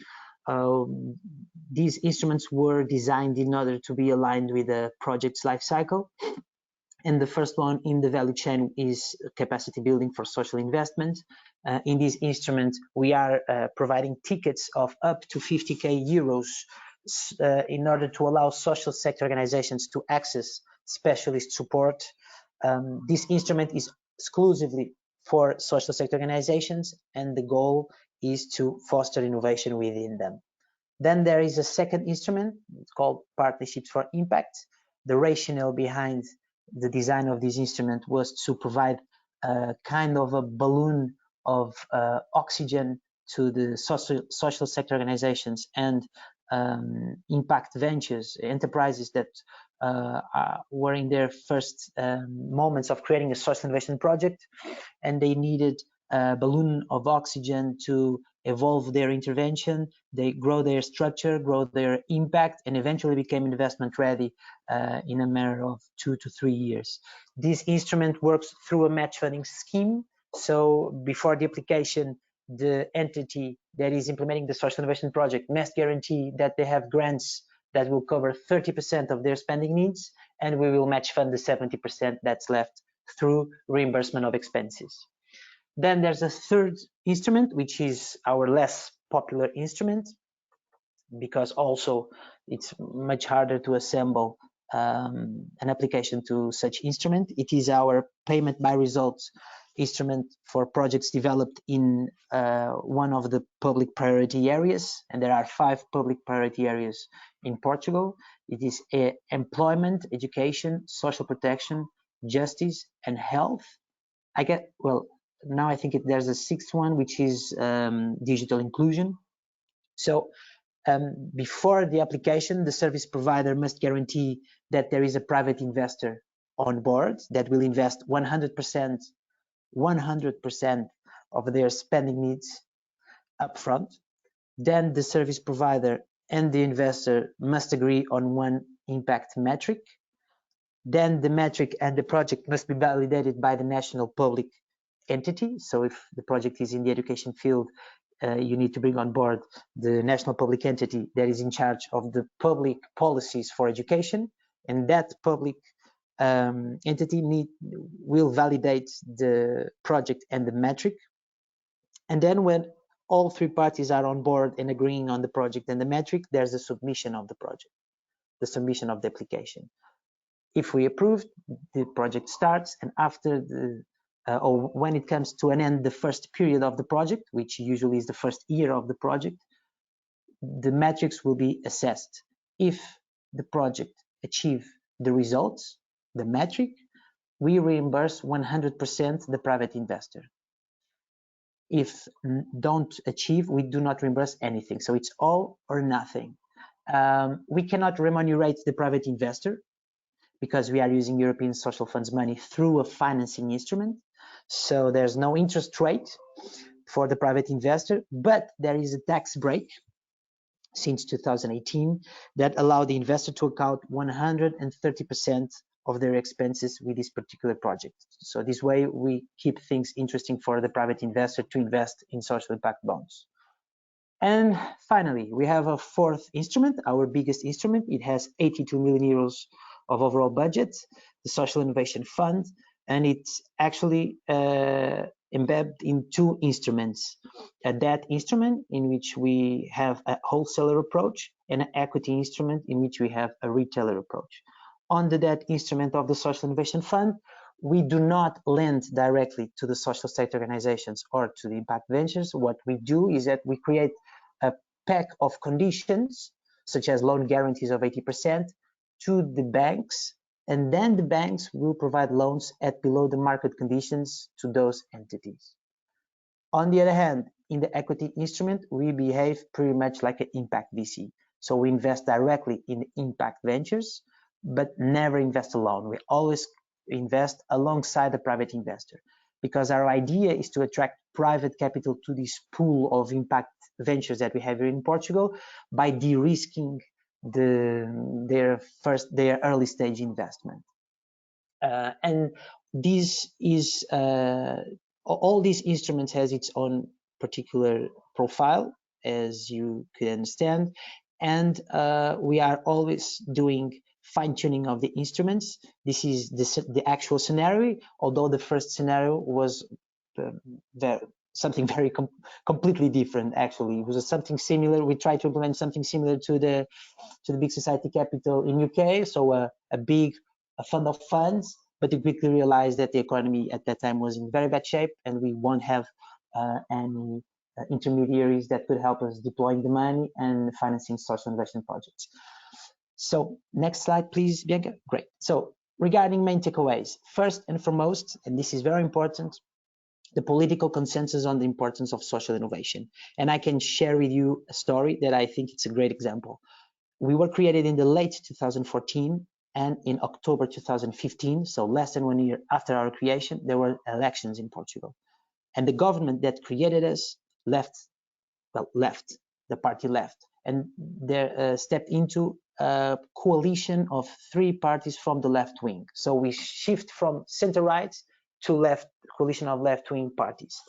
These instruments were designed in order to be aligned with the project's life cycle. And the first one in the value chain is capacity building for social investment. In this instrument, we are providing tickets of up to 50,000 euros in order to allow social sector organizations to access specialist support. This instrument is exclusively for social sector organizations, and the goal is to foster innovation within them. Then there is a second instrument, it's called Partnerships for Impact. The rationale behind the design of this instrument was to provide a kind of a balloon of oxygen to the social sector organizations and impact ventures, enterprises that were in their first moments of creating a social innovation project, and they needed a balloon of oxygen to evolve their intervention. They grow their structure, grow their impact, and eventually became investment ready in a matter of 2 to 3 years. This instrument works through a match funding scheme. So before the application, the entity that is implementing the social innovation project must guarantee that they have grants that will cover 30% of their spending needs, and we will match fund the 70% that's left through reimbursement of expenses. Then there's a third instrument, which is our less popular instrument. because also it's much harder to assemble an application to such instrument. It is our payment by results instrument for projects developed in one of the public priority areas, and there are 5 public priority areas in Portugal. It is employment, education, social protection, justice, and health. Now I think there's a 6th one, which is digital inclusion. So before the application, the service provider must guarantee that there is a private investor on board that will invest 100% of their spending needs upfront. Then the service provider and the investor must agree on one impact metric. Then the metric and the project must be validated by the national public entity. So if the project is in the education field, you need to bring on board the national public entity that is in charge of the public policies for education, and that public entity will validate the project and the metric. And then when all 3 parties are on board and agreeing on the project and the metric, there's a submission of the project, the submission of the application. If we approve, the project starts, and after or when it comes to an end, the first period of the project, which usually is the first year of the project, the metrics will be assessed. If the project achieves the results, the metric, we reimburse 100% the private investor. If don't achieve, we do not reimburse anything. So it's all or nothing. We cannot remunerate the private investor because we are using European social funds money through a financing instrument. So there's no interest rate for the private investor, but there is a tax break since 2018 that allow the investor to account 130% of their expenses with this particular project. So this way we keep things interesting for the private investor to invest in social impact bonds. And finally, we have a 4th instrument, our biggest instrument. It has 82 million euros of overall budget, the Social Innovation Fund, and it's actually embedded in 2 instruments. A debt instrument in which we have a wholesaler approach, and an equity instrument in which we have a retailer approach. On the debt instrument of the Social Innovation Fund, we do not lend directly to the social sector organizations or to the impact ventures. What we do is that we create a pack of conditions, such as loan guarantees of 80%, to the banks, and then the banks will provide loans at below the market conditions to those entities. On the other hand, in the equity instrument, we behave pretty much like an impact VC. So we invest directly in impact ventures, but never invest alone. We always invest alongside the private investor, because our idea is to attract private capital to this pool of impact ventures that we have here in Portugal by de-risking their early stage investment. And this is all these instruments has its own particular profile, as you can understand, and we are always doing fine-tuning of the instruments. This is the actual scenario, although the first scenario was something very completely different. Actually, it was something similar. We tried to implement something similar to the Big Society Capital in UK, so a fund of funds, but we quickly realized that the economy at that time was in very bad shape, and we won't have any intermediaries that could help us deploying the money and financing social investment projects. So next slide, please, Bianca. Great. So regarding main takeaways, first and foremost, and this is very important, the political consensus on the importance of social innovation. And I can share with you a story that I think it's a great example. We were created in the late 2014, and in October 2015, so less than 1 year after our creation, there were elections in Portugal. And the government that created us the party left, and they stepped into a coalition of 3 parties from the left wing. So we shift from center right to left, coalition of left-wing parties.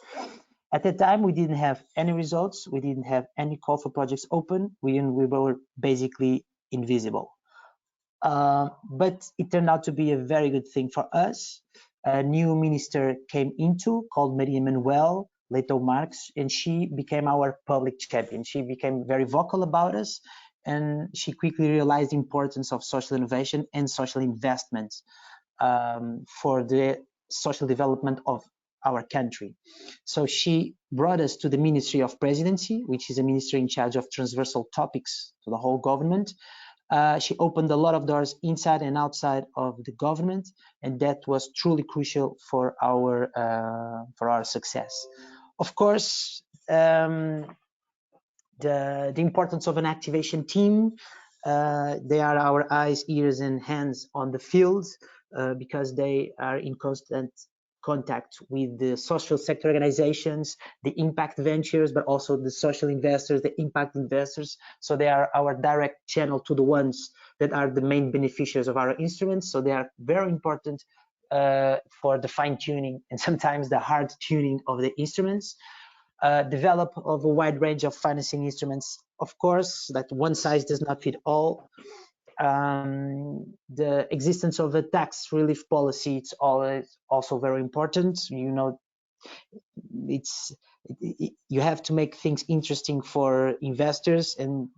At the time, we didn't have any results. We didn't have any call for projects open. We were basically invisible. But it turned out to be a very good thing for us. A new minister came into, called Maria Manuel, Leto Marx, and she became our public champion. She became very vocal about us, and she quickly realized the importance of social innovation and social investments for the social development of our country. So she brought us to the Ministry of Presidency, which is a ministry in charge of transversal topics to the whole government. She opened a lot of doors inside and outside of the government, and that was truly crucial for our success. Of course, the importance of an activation team. They are our eyes, ears, and hands on the field because they are in constant contact with the social sector organizations, the impact ventures, but also the social investors, the impact investors. So they are our direct channel to the ones that are the main beneficiaries of our instruments. So they are very important for the fine tuning and sometimes the hard tuning of the instruments. Develop of a wide range of financing instruments. Of course, that one size does not fit all. The existence of a tax relief policy, it's always also very important. You know, you have to make things interesting for investors, and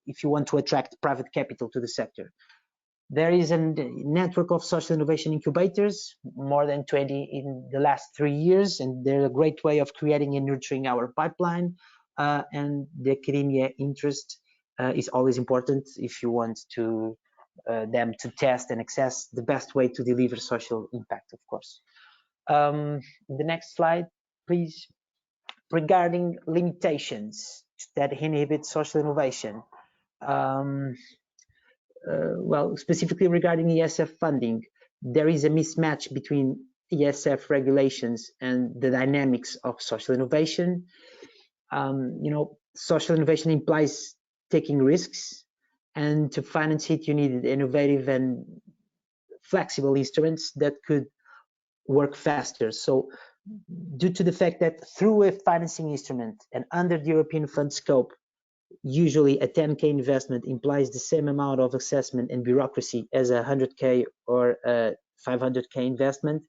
if you want to attract private capital to the sector. There is a network of social innovation incubators, more than 20 in the last 3 years, and they're a great way of creating and nurturing our pipeline. And the academia interest is always important if you want to them to test and access the best way to deliver social impact, of course. The next slide, please. Regarding limitations that inhibit social innovation. Well, specifically regarding ESF funding, there is a mismatch between ESF regulations and the dynamics of social innovation. You know, social innovation implies taking risks, and to finance it, you need innovative and flexible instruments that could work faster. So due to the fact that through a financing instrument and under the European fund scope, usually a 10K investment implies the same amount of assessment and bureaucracy as a 100K or a 500K investment.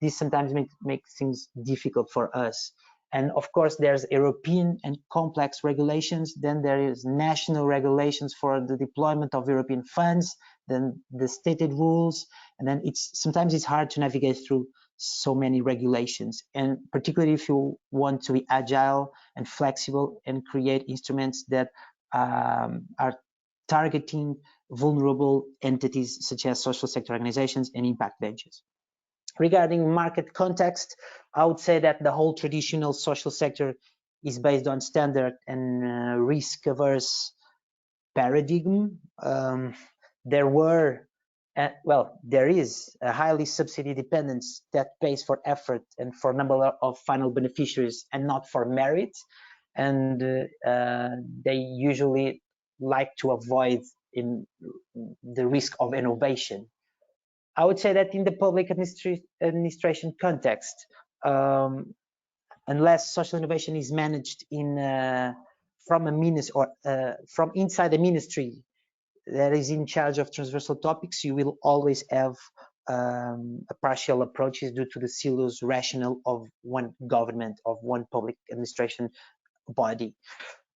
This sometimes makes things difficult for us. And of course, there's European and complex regulations. Then there is national regulations for the deployment of European funds, then the stated rules. And then sometimes it's hard to navigate through so many regulations. And particularly if you want to be agile and flexible and create instruments that are targeting vulnerable entities such as social sector organizations and impact ventures. Regarding market context, I would say that the whole traditional social sector is based on standard and risk-averse paradigm. There is a highly subsidy dependence that pays for effort and for number of final beneficiaries and not for merit. And they usually like to avoid the risk of innovation. I would say that in the public administration context, unless social innovation is managed from a ministry or from inside the ministry that is in charge of transversal topics, you will always have partial approaches due to the silos rationale of one government, of one public administration body.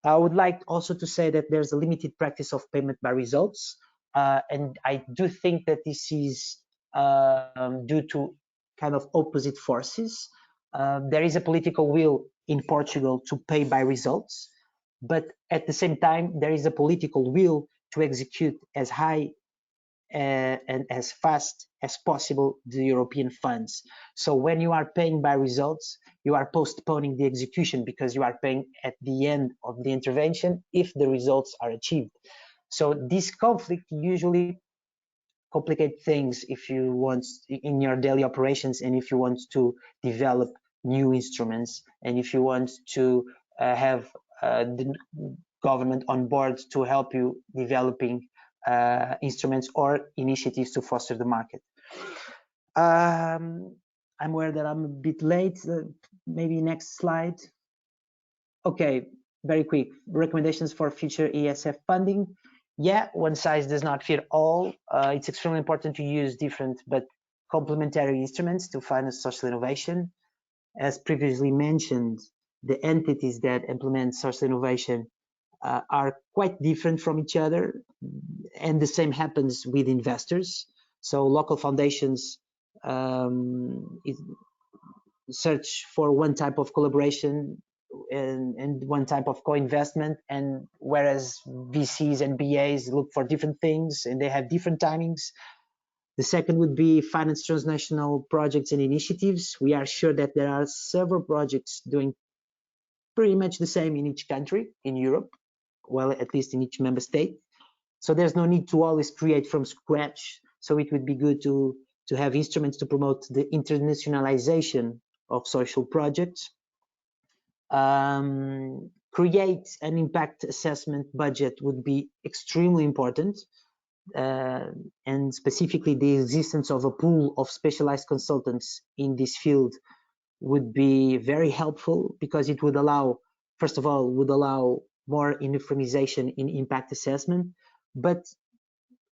I would like also to say that there's a limited practice of payment by results, and I do think that this is due to kind of opposite forces. There is a political will in Portugal to pay by results, but at the same time, there is a political will to execute as high and as fast as possible the European funds. So when you are paying by results, you are postponing the execution because you are paying at the end of the intervention if the results are achieved. So this conflict usually complicate things if you want in your daily operations and if you want to develop new instruments and if you want to have the government on board to help you developing instruments or initiatives to foster the market. I'm aware that I'm a bit late. Maybe next slide. Okay, very quick. Recommendations for future ESF funding. Yeah, one size does not fit all. It's extremely important to use different but complementary instruments to finance social innovation. As previously mentioned, the entities that implement social innovation are quite different from each other, and the same happens with investors. So local foundations search for one type of collaboration and one type of co-investment, and whereas VCs and BAs look for different things and they have different timings. The second would be finance transnational projects and initiatives. We are sure that there are several projects doing pretty much the same in each country in Europe, well, at least in each member state. So there's no need to always create from scratch. So it would be good to have instruments to promote the internationalization of social projects. Create an impact assessment budget would be extremely important. And specifically the existence of a pool of specialized consultants in this field would be very helpful, because it would allow, first of all, would allow more uniformization in impact assessment, but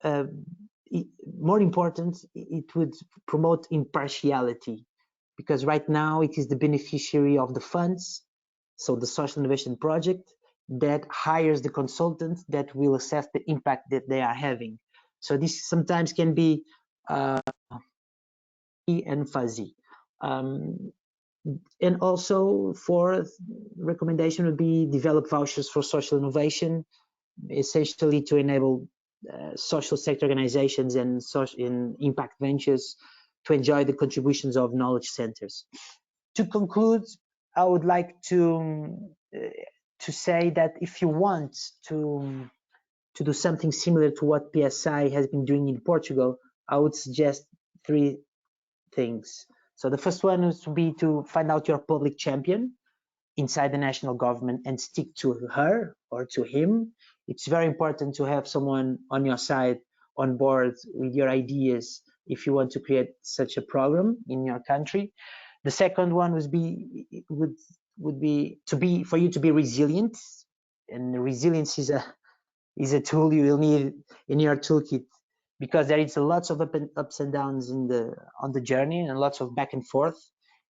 more important, it would promote impartiality, because right now it is the beneficiary of the funds, so the social innovation project, that hires the consultant that will assess the impact that they are having. So this sometimes can be and fuzzy. And also, fourth recommendation would be develop vouchers for social innovation, essentially to enable social sector organizations and in impact ventures to enjoy the contributions of knowledge centers. To conclude, I would like to say that if you want to do something similar to what PSI has been doing in Portugal, I would suggest 3 things. So the first one is to be to find out your public champion inside the national government and stick to her or to him. It's very important to have someone on your side, on board with your ideas if you want to create such a program in your country. The second one would be for you to be resilient, and resilience is a tool you will need in your toolkit, because there is lots of ups and downs on the journey and lots of back and forth.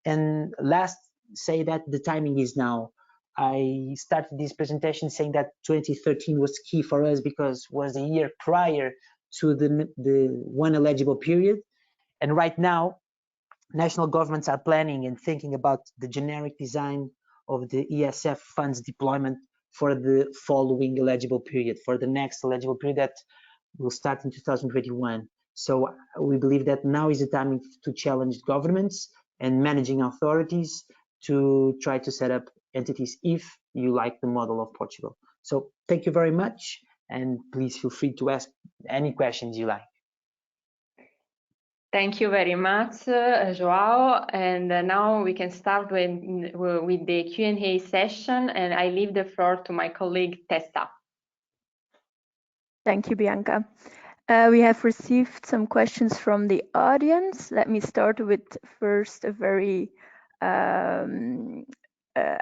And last, say that the timing is now. I started this presentation saying that 2013 was key for us because it was the year prior to the one eligible period. And right now, national governments are planning and thinking about the generic design of the ESF funds deployment for the following eligible period, for the next eligible period that will start in 2021. So we believe that now is the time to challenge governments and managing authorities to try to set up entities if you like the model of Portugal. So thank you very much, and please feel free to ask any questions you like. Thank you very much, Joao. And now we can start with the Q&A session, and I leave the floor to my colleague Tessa. Thank you, Bianca. We have received some questions from the audience. Let me start with first a very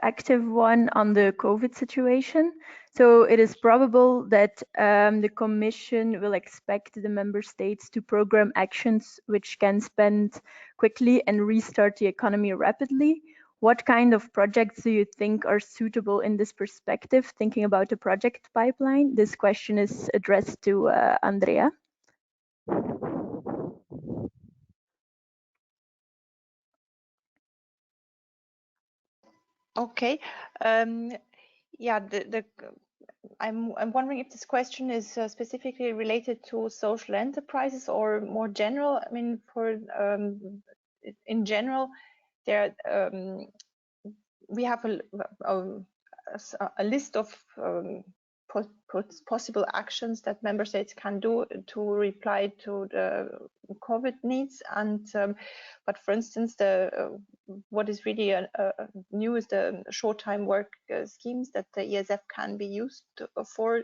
active one on the COVID situation. So it is probable that the Commission will expect the member states to program actions which can spend quickly and restart the economy rapidly. What kind of projects do you think are suitable in this perspective, thinking about the project pipeline? This question is addressed to Andrea. Okay. Yeah, I'm wondering if this question is specifically related to social enterprises or more general. I mean, for in general, there we have a list of possible actions that member states can do to reply to the COVID needs. And but for instance, what is really new is the short-time work schemes that the ESF can be used for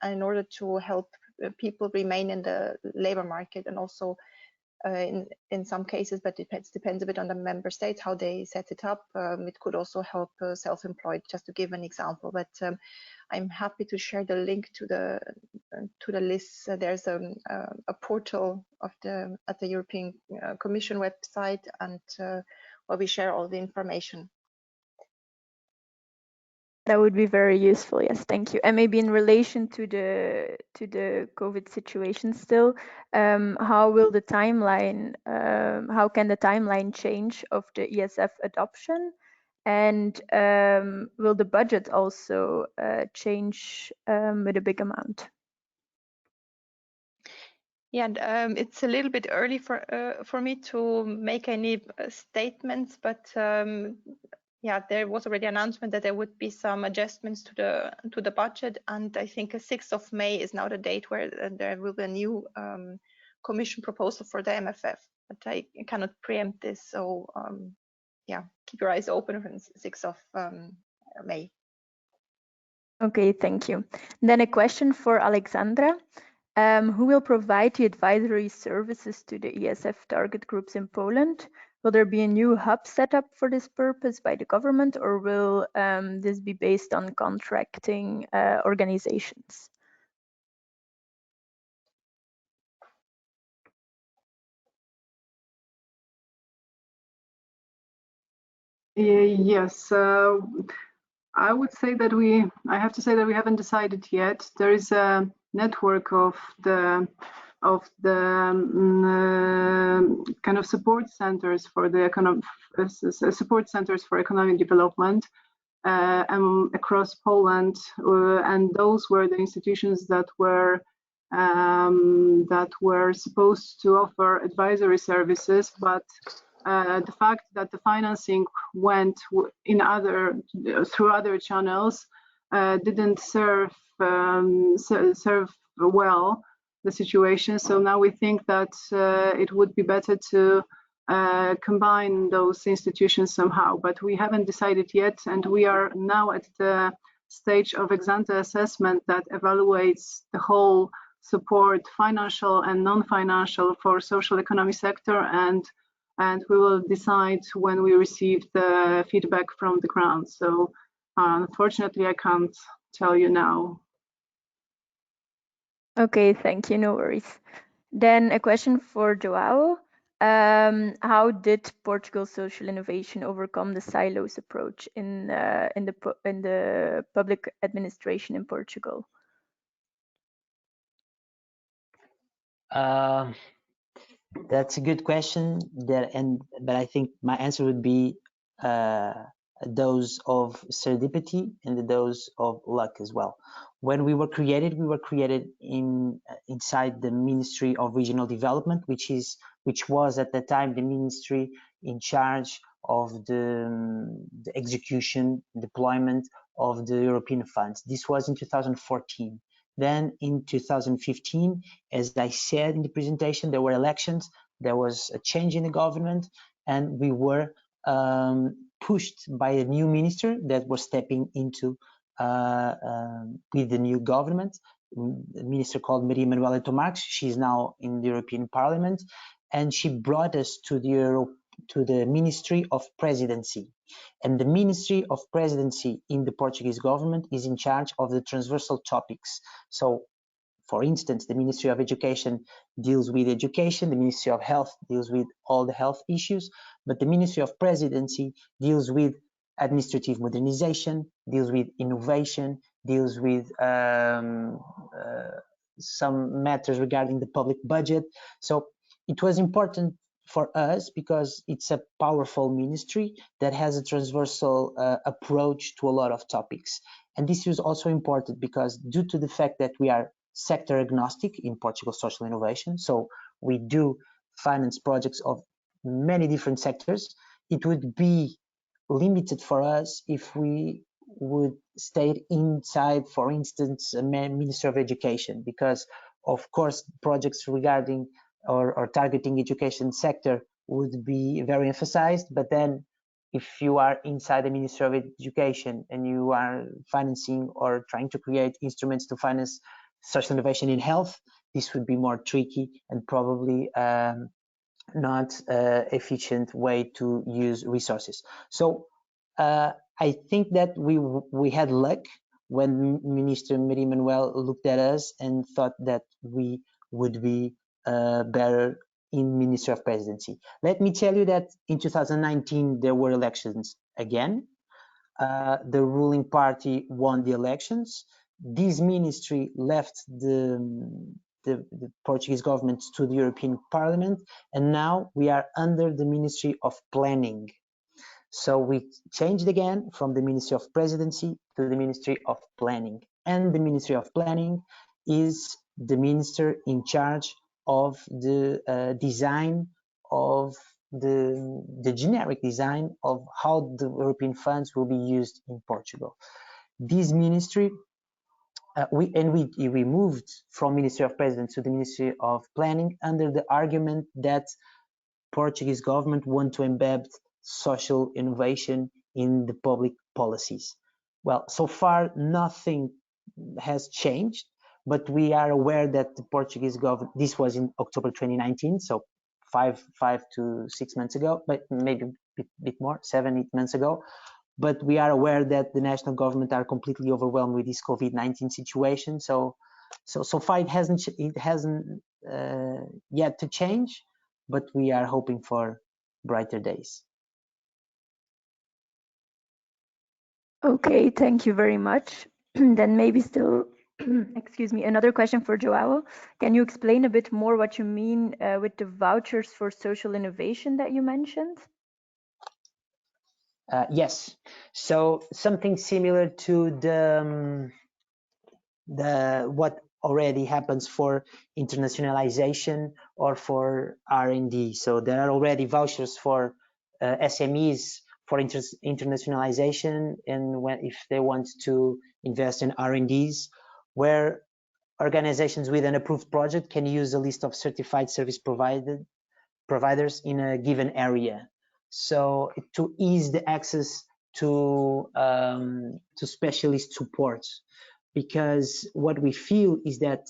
in order to help people remain in the labor market, and also in some cases, but it depends a bit on the member states how they set it up. It could also help self-employed, just to give an example. But I'm happy to share the link to the list. There's a portal of at the European Commission website, and where we share all the information. That would be very useful. Yes, thank you. And maybe in relation to the COVID situation still, how will the timeline, how can the timeline change of the ESF adoption? And will the budget also change with a big amount? Yeah, and, it's a little bit early for me to make any statements, but yeah, there was already an announcement that there would be some adjustments to the budget, and I think 6th of May is now the date where there will be a new Commission proposal for the MFF. But I cannot preempt this, so yeah, keep your eyes open for 6th of May. Okay, thank you. Then a question for Alexandra. Who will provide the advisory services to the ESF target groups in Poland? Will there be a new hub set up for this purpose by the government, or will this be based on contracting organizations? Yes, I would say that I have to say that we haven't decided yet. There is a network of the kind of support centers for the support centers for economic development across Poland, and those were the institutions that were supposed to offer advisory services, but the fact that the financing went through other channels didn't serve well the situation. So now we think that it would be better to combine those institutions somehow, but we haven't decided yet, and we are now at the stage of ex-ante assessment that evaluates the whole support, financial and non-financial, for social economy sector, and we will decide when we receive the feedback from the ground. So unfortunately, I can't tell you now. Okay, thank you, no worries. Then a question for João. How did Portugal social innovation overcome the silos approach in the public administration in Portugal? That's a good question. But I think my answer would be a dose of serendipity and a dose of luck as well. When we were created inside the Ministry of Regional Development, which was at the time the ministry in charge of the execution, deployment of the European funds. This was in 2014. Then in 2015, as I said in the presentation, there were elections, there was a change in the government, and we were pushed by a new minister that was stepping into with the new government, a minister called Maria Manuela Tomax. She's now in the European Parliament, and she brought us to the Ministry of Presidency. And the Ministry of Presidency in the Portuguese government is in charge of the transversal topics. So, for instance, the Ministry of Education deals with education, the Ministry of Health deals with all the health issues, but the Ministry of Presidency deals with administrative modernization, deals with innovation, deals with some matters regarding the public budget. So it was important for us because it's a powerful ministry that has a transversal approach to a lot of topics. And this is also important because due to the fact that we are sector agnostic in Portugal social innovation, so we do finance projects of many different sectors, it would be limited for us if we would stay inside, for instance, a Minister of Education, because of course projects regarding or targeting education sector would be very emphasized, but then if you are inside the Ministry of Education and you are financing or trying to create instruments to finance social innovation in health, this would be more tricky and probably not efficient way to use resources. So I think that we had luck when Minister Maria Manuel looked at us and thought that we would be better in Ministry of Presidency. Let me tell you that in 2019 there were elections again. the ruling party won the elections. This ministry left the Portuguese government to the European Parliament, and now we are under the Ministry of Planning. So we changed again from the Ministry of Presidency to the Ministry of Planning. And the Ministry of Planning is the minister in charge of the design of the generic design of how the European funds will be used in Portugal. This ministry, we moved from Ministry of Presidency to the Ministry of Planning under the argument that Portuguese government want to embed social innovation in the public policies. Well, so far nothing has changed, but we are aware that the Portuguese government, this was in October 2019, so 5 to 6 months ago, but maybe a bit more, 7, 8 months ago. But we are aware that the national government are completely overwhelmed with this COVID-19 situation. So far it hasn't yet to change, but we are hoping for brighter days. Okay, thank you very much. Then maybe still, excuse me, another question for João. Can you explain a bit more what you mean with the vouchers for social innovation that you mentioned? Yes, so something similar to what already happens for internationalization or for R&D. So there are already vouchers for SMEs for internationalization, and if they want to invest in R&Ds, where organizations with an approved project can use a list of certified service providers in a given area. So to ease the access to specialist support, because what we feel is that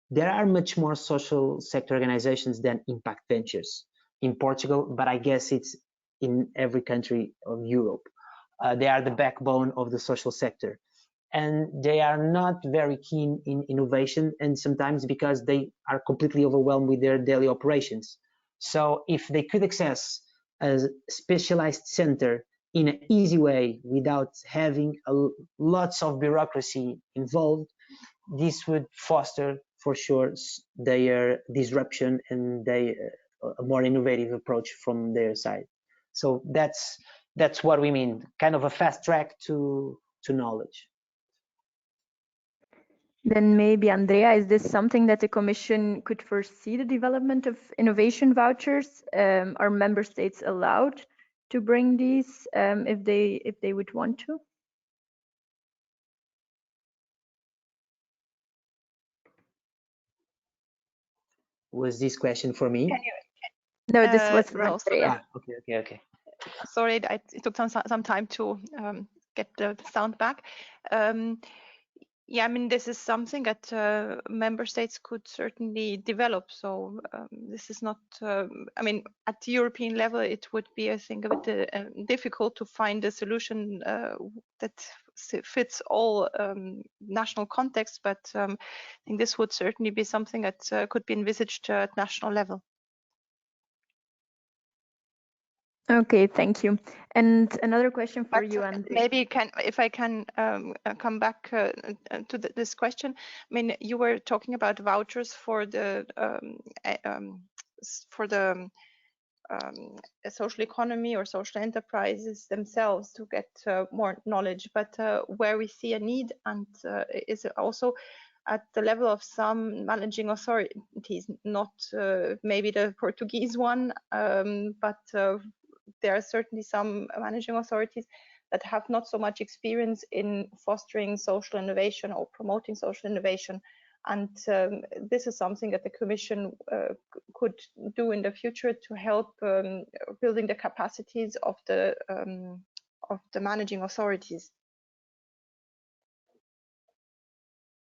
there are much more social sector organizations than impact ventures in Portugal, but I guess it's in every country of Europe. They are the backbone of the social sector, and they are not very keen in innovation, and sometimes because they are completely overwhelmed with their daily operations. So if they could access a specialized center in an easy way without having lots of bureaucracy involved, this would foster for sure their disruption and a more innovative approach from their side. So that's what we mean, kind of a fast track to knowledge. Then maybe, Andrea, is this something that the Commission could foresee the development of innovation vouchers? Are member states allowed to bring these if they would want to? Was this question for me? No, this was for No, Andrea. Okay. Sorry, it took some time to get the sound back. Yeah, I mean, this is something that member states could certainly develop. So this is not, I mean, at the European level, it would be, I think, a bit difficult to find a solution that fits all national contexts. But I think this would certainly be something that could be envisaged at national level. Okay, thank you. And another question for you, Andrea. Maybe if I can come back to this question. I mean, you were talking about vouchers for the social economy or social enterprises themselves to get more knowledge, but where we see a need and is also at the level of some managing authorities, not maybe the Portuguese one, but there are certainly some managing authorities that have not so much experience in fostering social innovation or promoting social innovation. And this is something that the Commission could do in the future to help building the capacities of the managing authorities.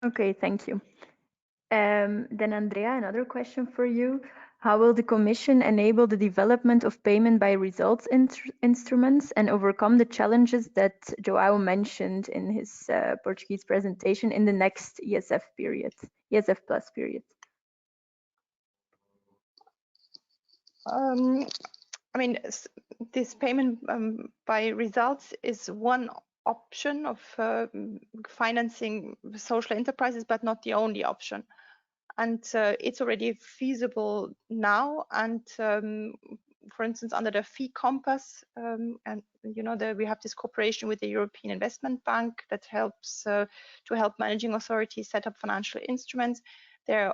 Okay, thank you. Then Andrea, another question for you. How will the Commission enable the development of payment by results instruments and overcome the challenges that João mentioned in his Portuguese presentation in the next ESF period, ESF Plus period? I mean, this payment by results is one option of financing social enterprises, but not the only option. And it's already feasible now. And for instance, under the fee compass, and you know, we have this cooperation with the European Investment Bank that helps to help managing authorities set up financial instruments. There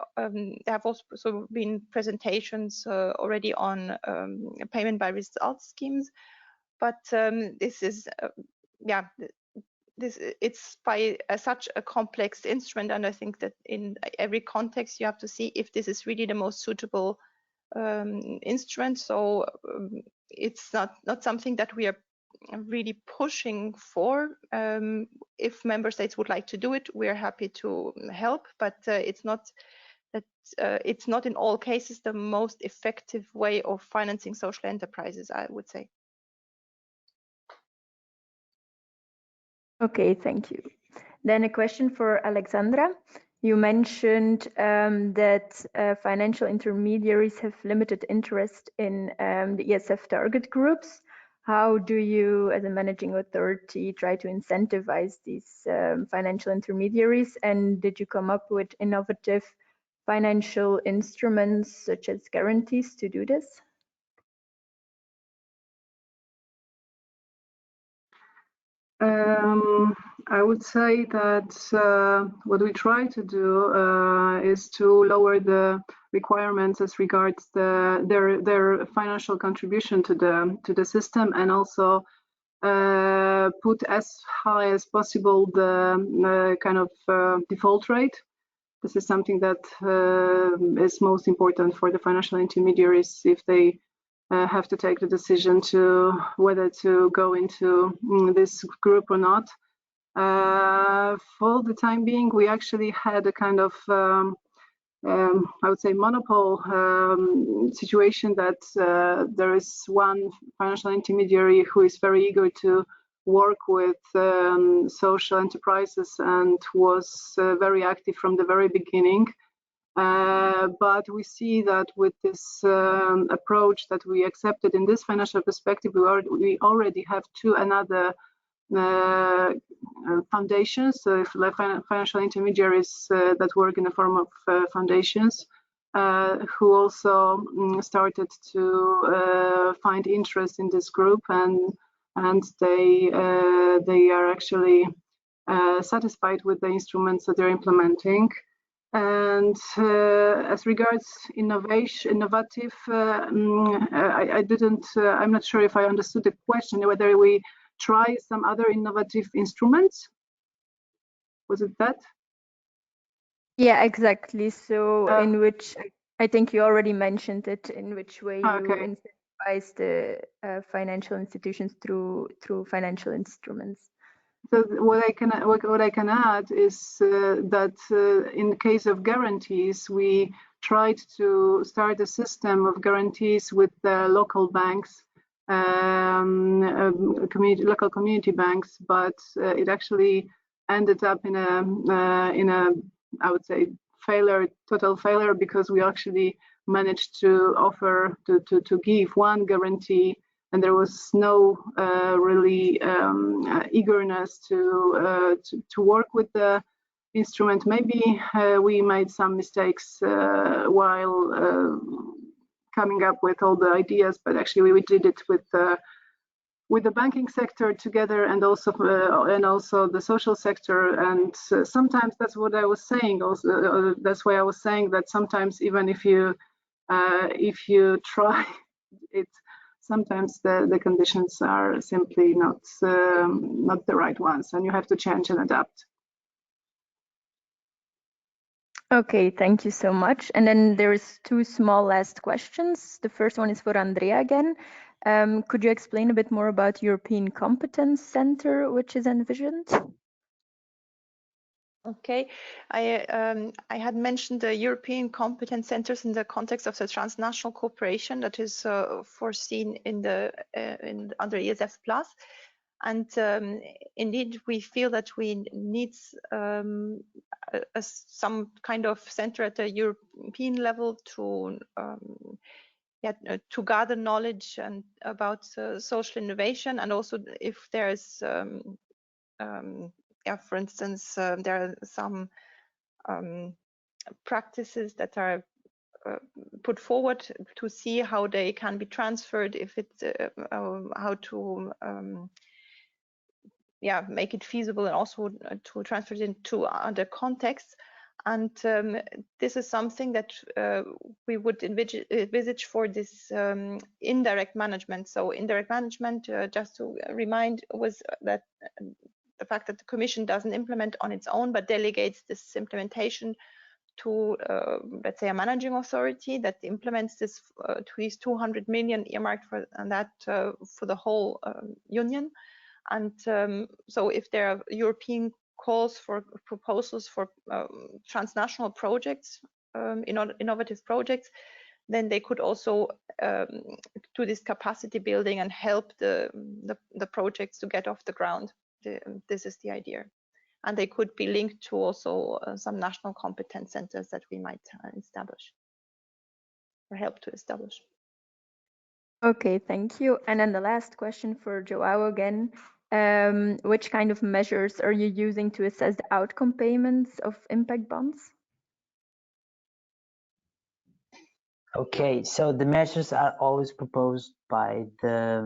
have also been presentations already on payment by results schemes, but this is, yeah, it's by such a complex instrument, and I think that in every context you have to see if this is really the most suitable instrument. So it's not something that we are really pushing for. If member states would like to do it, we are happy to help, but it's not in all cases the most effective way of financing social enterprises, I would say. Okay, thank you. Then a question for Alexandra. You mentioned that financial intermediaries have limited interest in the ESF target groups. How do you, as a managing authority, try to incentivize these financial intermediaries? And did you come up with innovative financial instruments such as guarantees to do this? I would say that what we try to do is to lower the requirements as regards their financial contribution to the system, and also put as high as possible the kind of default rate. This is something that is most important for the financial intermediaries if they have to take the decision to whether to go into this group or not. For the time being, we actually had a kind of I would say monopole situation that there is one financial intermediary who is very eager to work with social enterprises and was very active from the very beginning. But we see that with this approach that we accepted in this financial perspective, we already have two another foundations, so financial intermediaries that work in the form of foundations, who also started to find interest in this group, and they are actually satisfied with the instruments that they're implementing. And as regards innovative, I'm not sure if I understood the question, whether we try some other innovative instruments. Was it that? Yeah, exactly. So in which, I think you already mentioned it, in which way you incentivize the financial institutions through financial instruments. So what I can add is that in the case of guarantees, we tried to start a system of guarantees with the local banks, local community banks, but it actually ended up in a I would say total failure, because we actually managed to offer to give one guarantee, and there was no really eagerness to work with the instrument. Maybe we made some mistakes while coming up with all the ideas, but actually we did it with the banking sector together, and also the social sector. And sometimes that's what I was saying. Also, that's why I was saying that sometimes even if you try it, sometimes the conditions are simply not the right ones, and you have to change and adapt. Okay, thank you so much. And then there's two small last questions. The first one is for Andrea again. Could you explain a bit more about European Competence Center, which is envisioned? Okay, I had mentioned the European Competence Centers in the context of the transnational cooperation that is foreseen under ESF Plus, and indeed we feel that we need some kind of center at the European level to to gather knowledge and about social innovation, and also if there is, for instance, there are some practices that are put forward to see how they can be transferred, if it's how to make it feasible, and also to transfer it into other contexts. And this is something that we would envisage for this indirect management. So indirect management, just to remind, was that the fact that the Commission doesn't implement on its own, but delegates this implementation to, let's say, a managing authority that implements this to these 200 million earmarked for, and that for the whole union. And so if there are European calls for proposals for transnational projects, innovative projects, then they could also do this capacity building and help the projects to get off the ground. This is the idea. And they could be linked to also some national competence centers that we might establish or help to establish. Okay, thank you. And then the last question for Joao again. Which kind of measures are you using to assess the outcome payments of impact bonds? Okay, so the measures are always proposed by the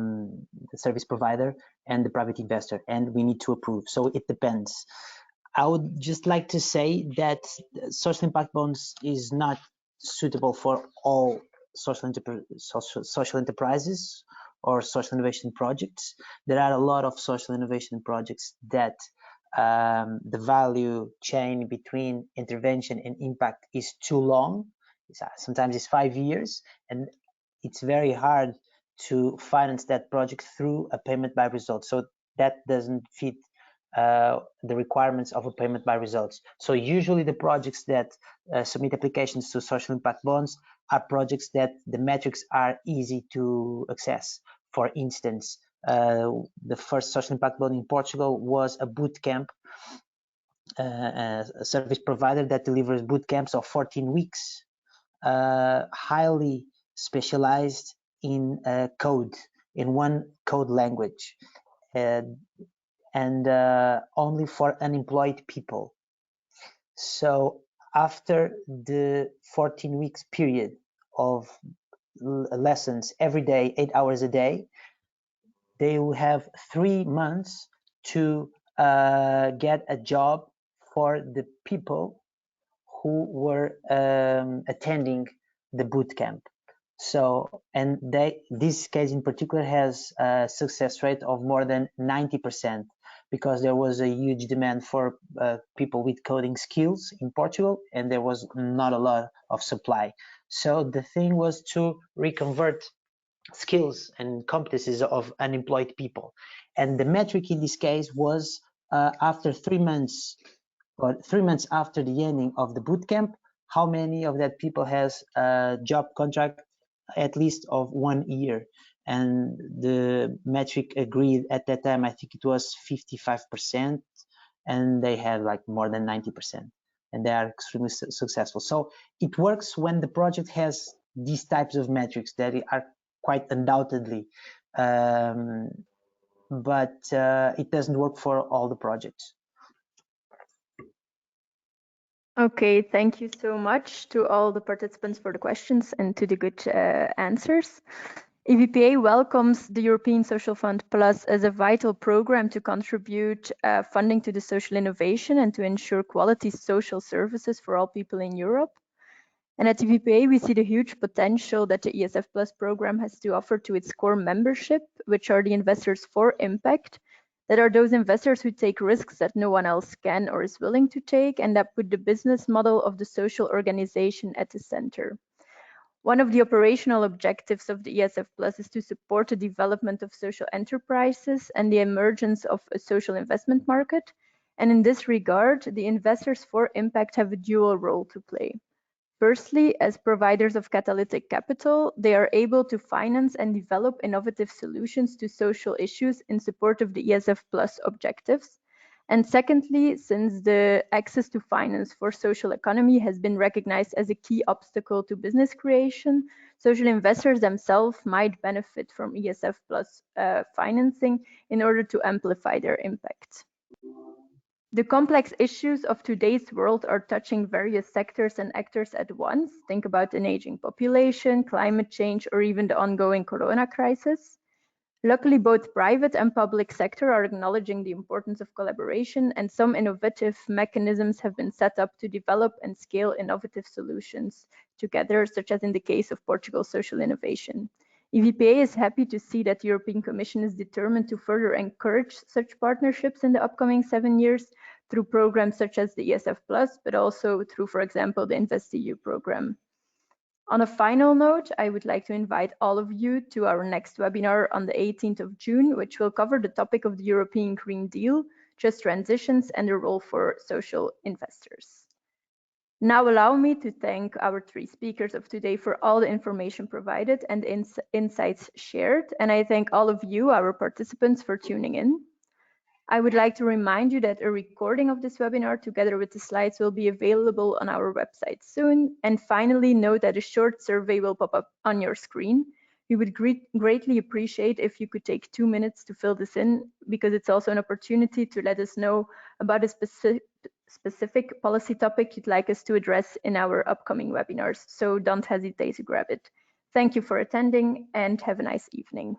service provider and the private investor, and we need to approve. So it depends. I would just like to say that social impact bonds is not suitable for all social enterprises or social innovation projects. There are a lot of social innovation projects that the value chain between intervention and impact is too long. Sometimes it's 5 years, and it's very hard to finance that project through a payment by results. So that doesn't fit the requirements of a payment by results. So usually the projects that submit applications to social impact bonds are projects that the metrics are easy to access. For instance, the first social impact bond in Portugal was a boot camp, a service provider that delivers boot camps of 14 weeks, highly specialized in code, in one code language, and only for unemployed people. So after the 14 weeks period of lessons every day, 8 hours a day, they will have 3 months to get a job for the people who were attending the boot camp. So, and this case in particular has a success rate of more than 90%, because there was a huge demand for people with coding skills in Portugal, and there was not a lot of supply. So the thing was to reconvert skills and competencies of unemployed people. And the metric in this case was after 3 months, or 3 months after the ending of the bootcamp, how many of that people has a job contract at least of 1 year. And the metric agreed at that time, I think it was 55%, and they had like more than 90%, and they are extremely successful. So it works when the project has these types of metrics that are quite undoubtedly, but it doesn't work for all the projects. Okay, thank you so much to all the participants for the questions and to the good answers. EVPA welcomes the European Social Fund Plus as a vital program to contribute funding to the social innovation and to ensure quality social services for all people in Europe. And at EVPA, we see the huge potential that the ESF Plus program has to offer to its core membership, which are the investors for impact, that are those investors who take risks that no one else can or is willing to take, and that put the business model of the social organization at the center. One of the operational objectives of the ESF Plus is to support the development of social enterprises and the emergence of a social investment market. And in this regard, the investors for impact have a dual role to play. Firstly, as providers of catalytic capital, they are able to finance and develop innovative solutions to social issues in support of the ESF Plus objectives. And secondly, since the access to finance for social economy has been recognized as a key obstacle to business creation, social investors themselves might benefit from ESF plus financing in order to amplify their impact. The complex issues of today's world are touching various sectors and actors at once. Think about an aging population, climate change, or even the ongoing corona crisis. Luckily, both private and public sector are acknowledging the importance of collaboration, and some innovative mechanisms have been set up to develop and scale innovative solutions together, such as in the case of Portugal Social Innovation. EVPA is happy to see that the European Commission is determined to further encourage such partnerships in the upcoming 7 years through programs such as the ESF Plus, but also through, for example, the InvestEU program. On a final note, I would like to invite all of you to our next webinar on the 18th of June, which will cover the topic of the European Green Deal, just transitions and the role for social investors. Now allow me to thank our 3 speakers of today for all the information provided and insights shared, and I thank all of you, our participants, for tuning in. I would like to remind you that a recording of this webinar together with the slides will be available on our website soon. And finally, note that a short survey will pop up on your screen. We would greatly appreciate if you could take 2 minutes to fill this in, because it's also an opportunity to let us know about a specific policy topic you'd like us to address in our upcoming webinars. So don't hesitate to grab it. Thank you for attending and have a nice evening.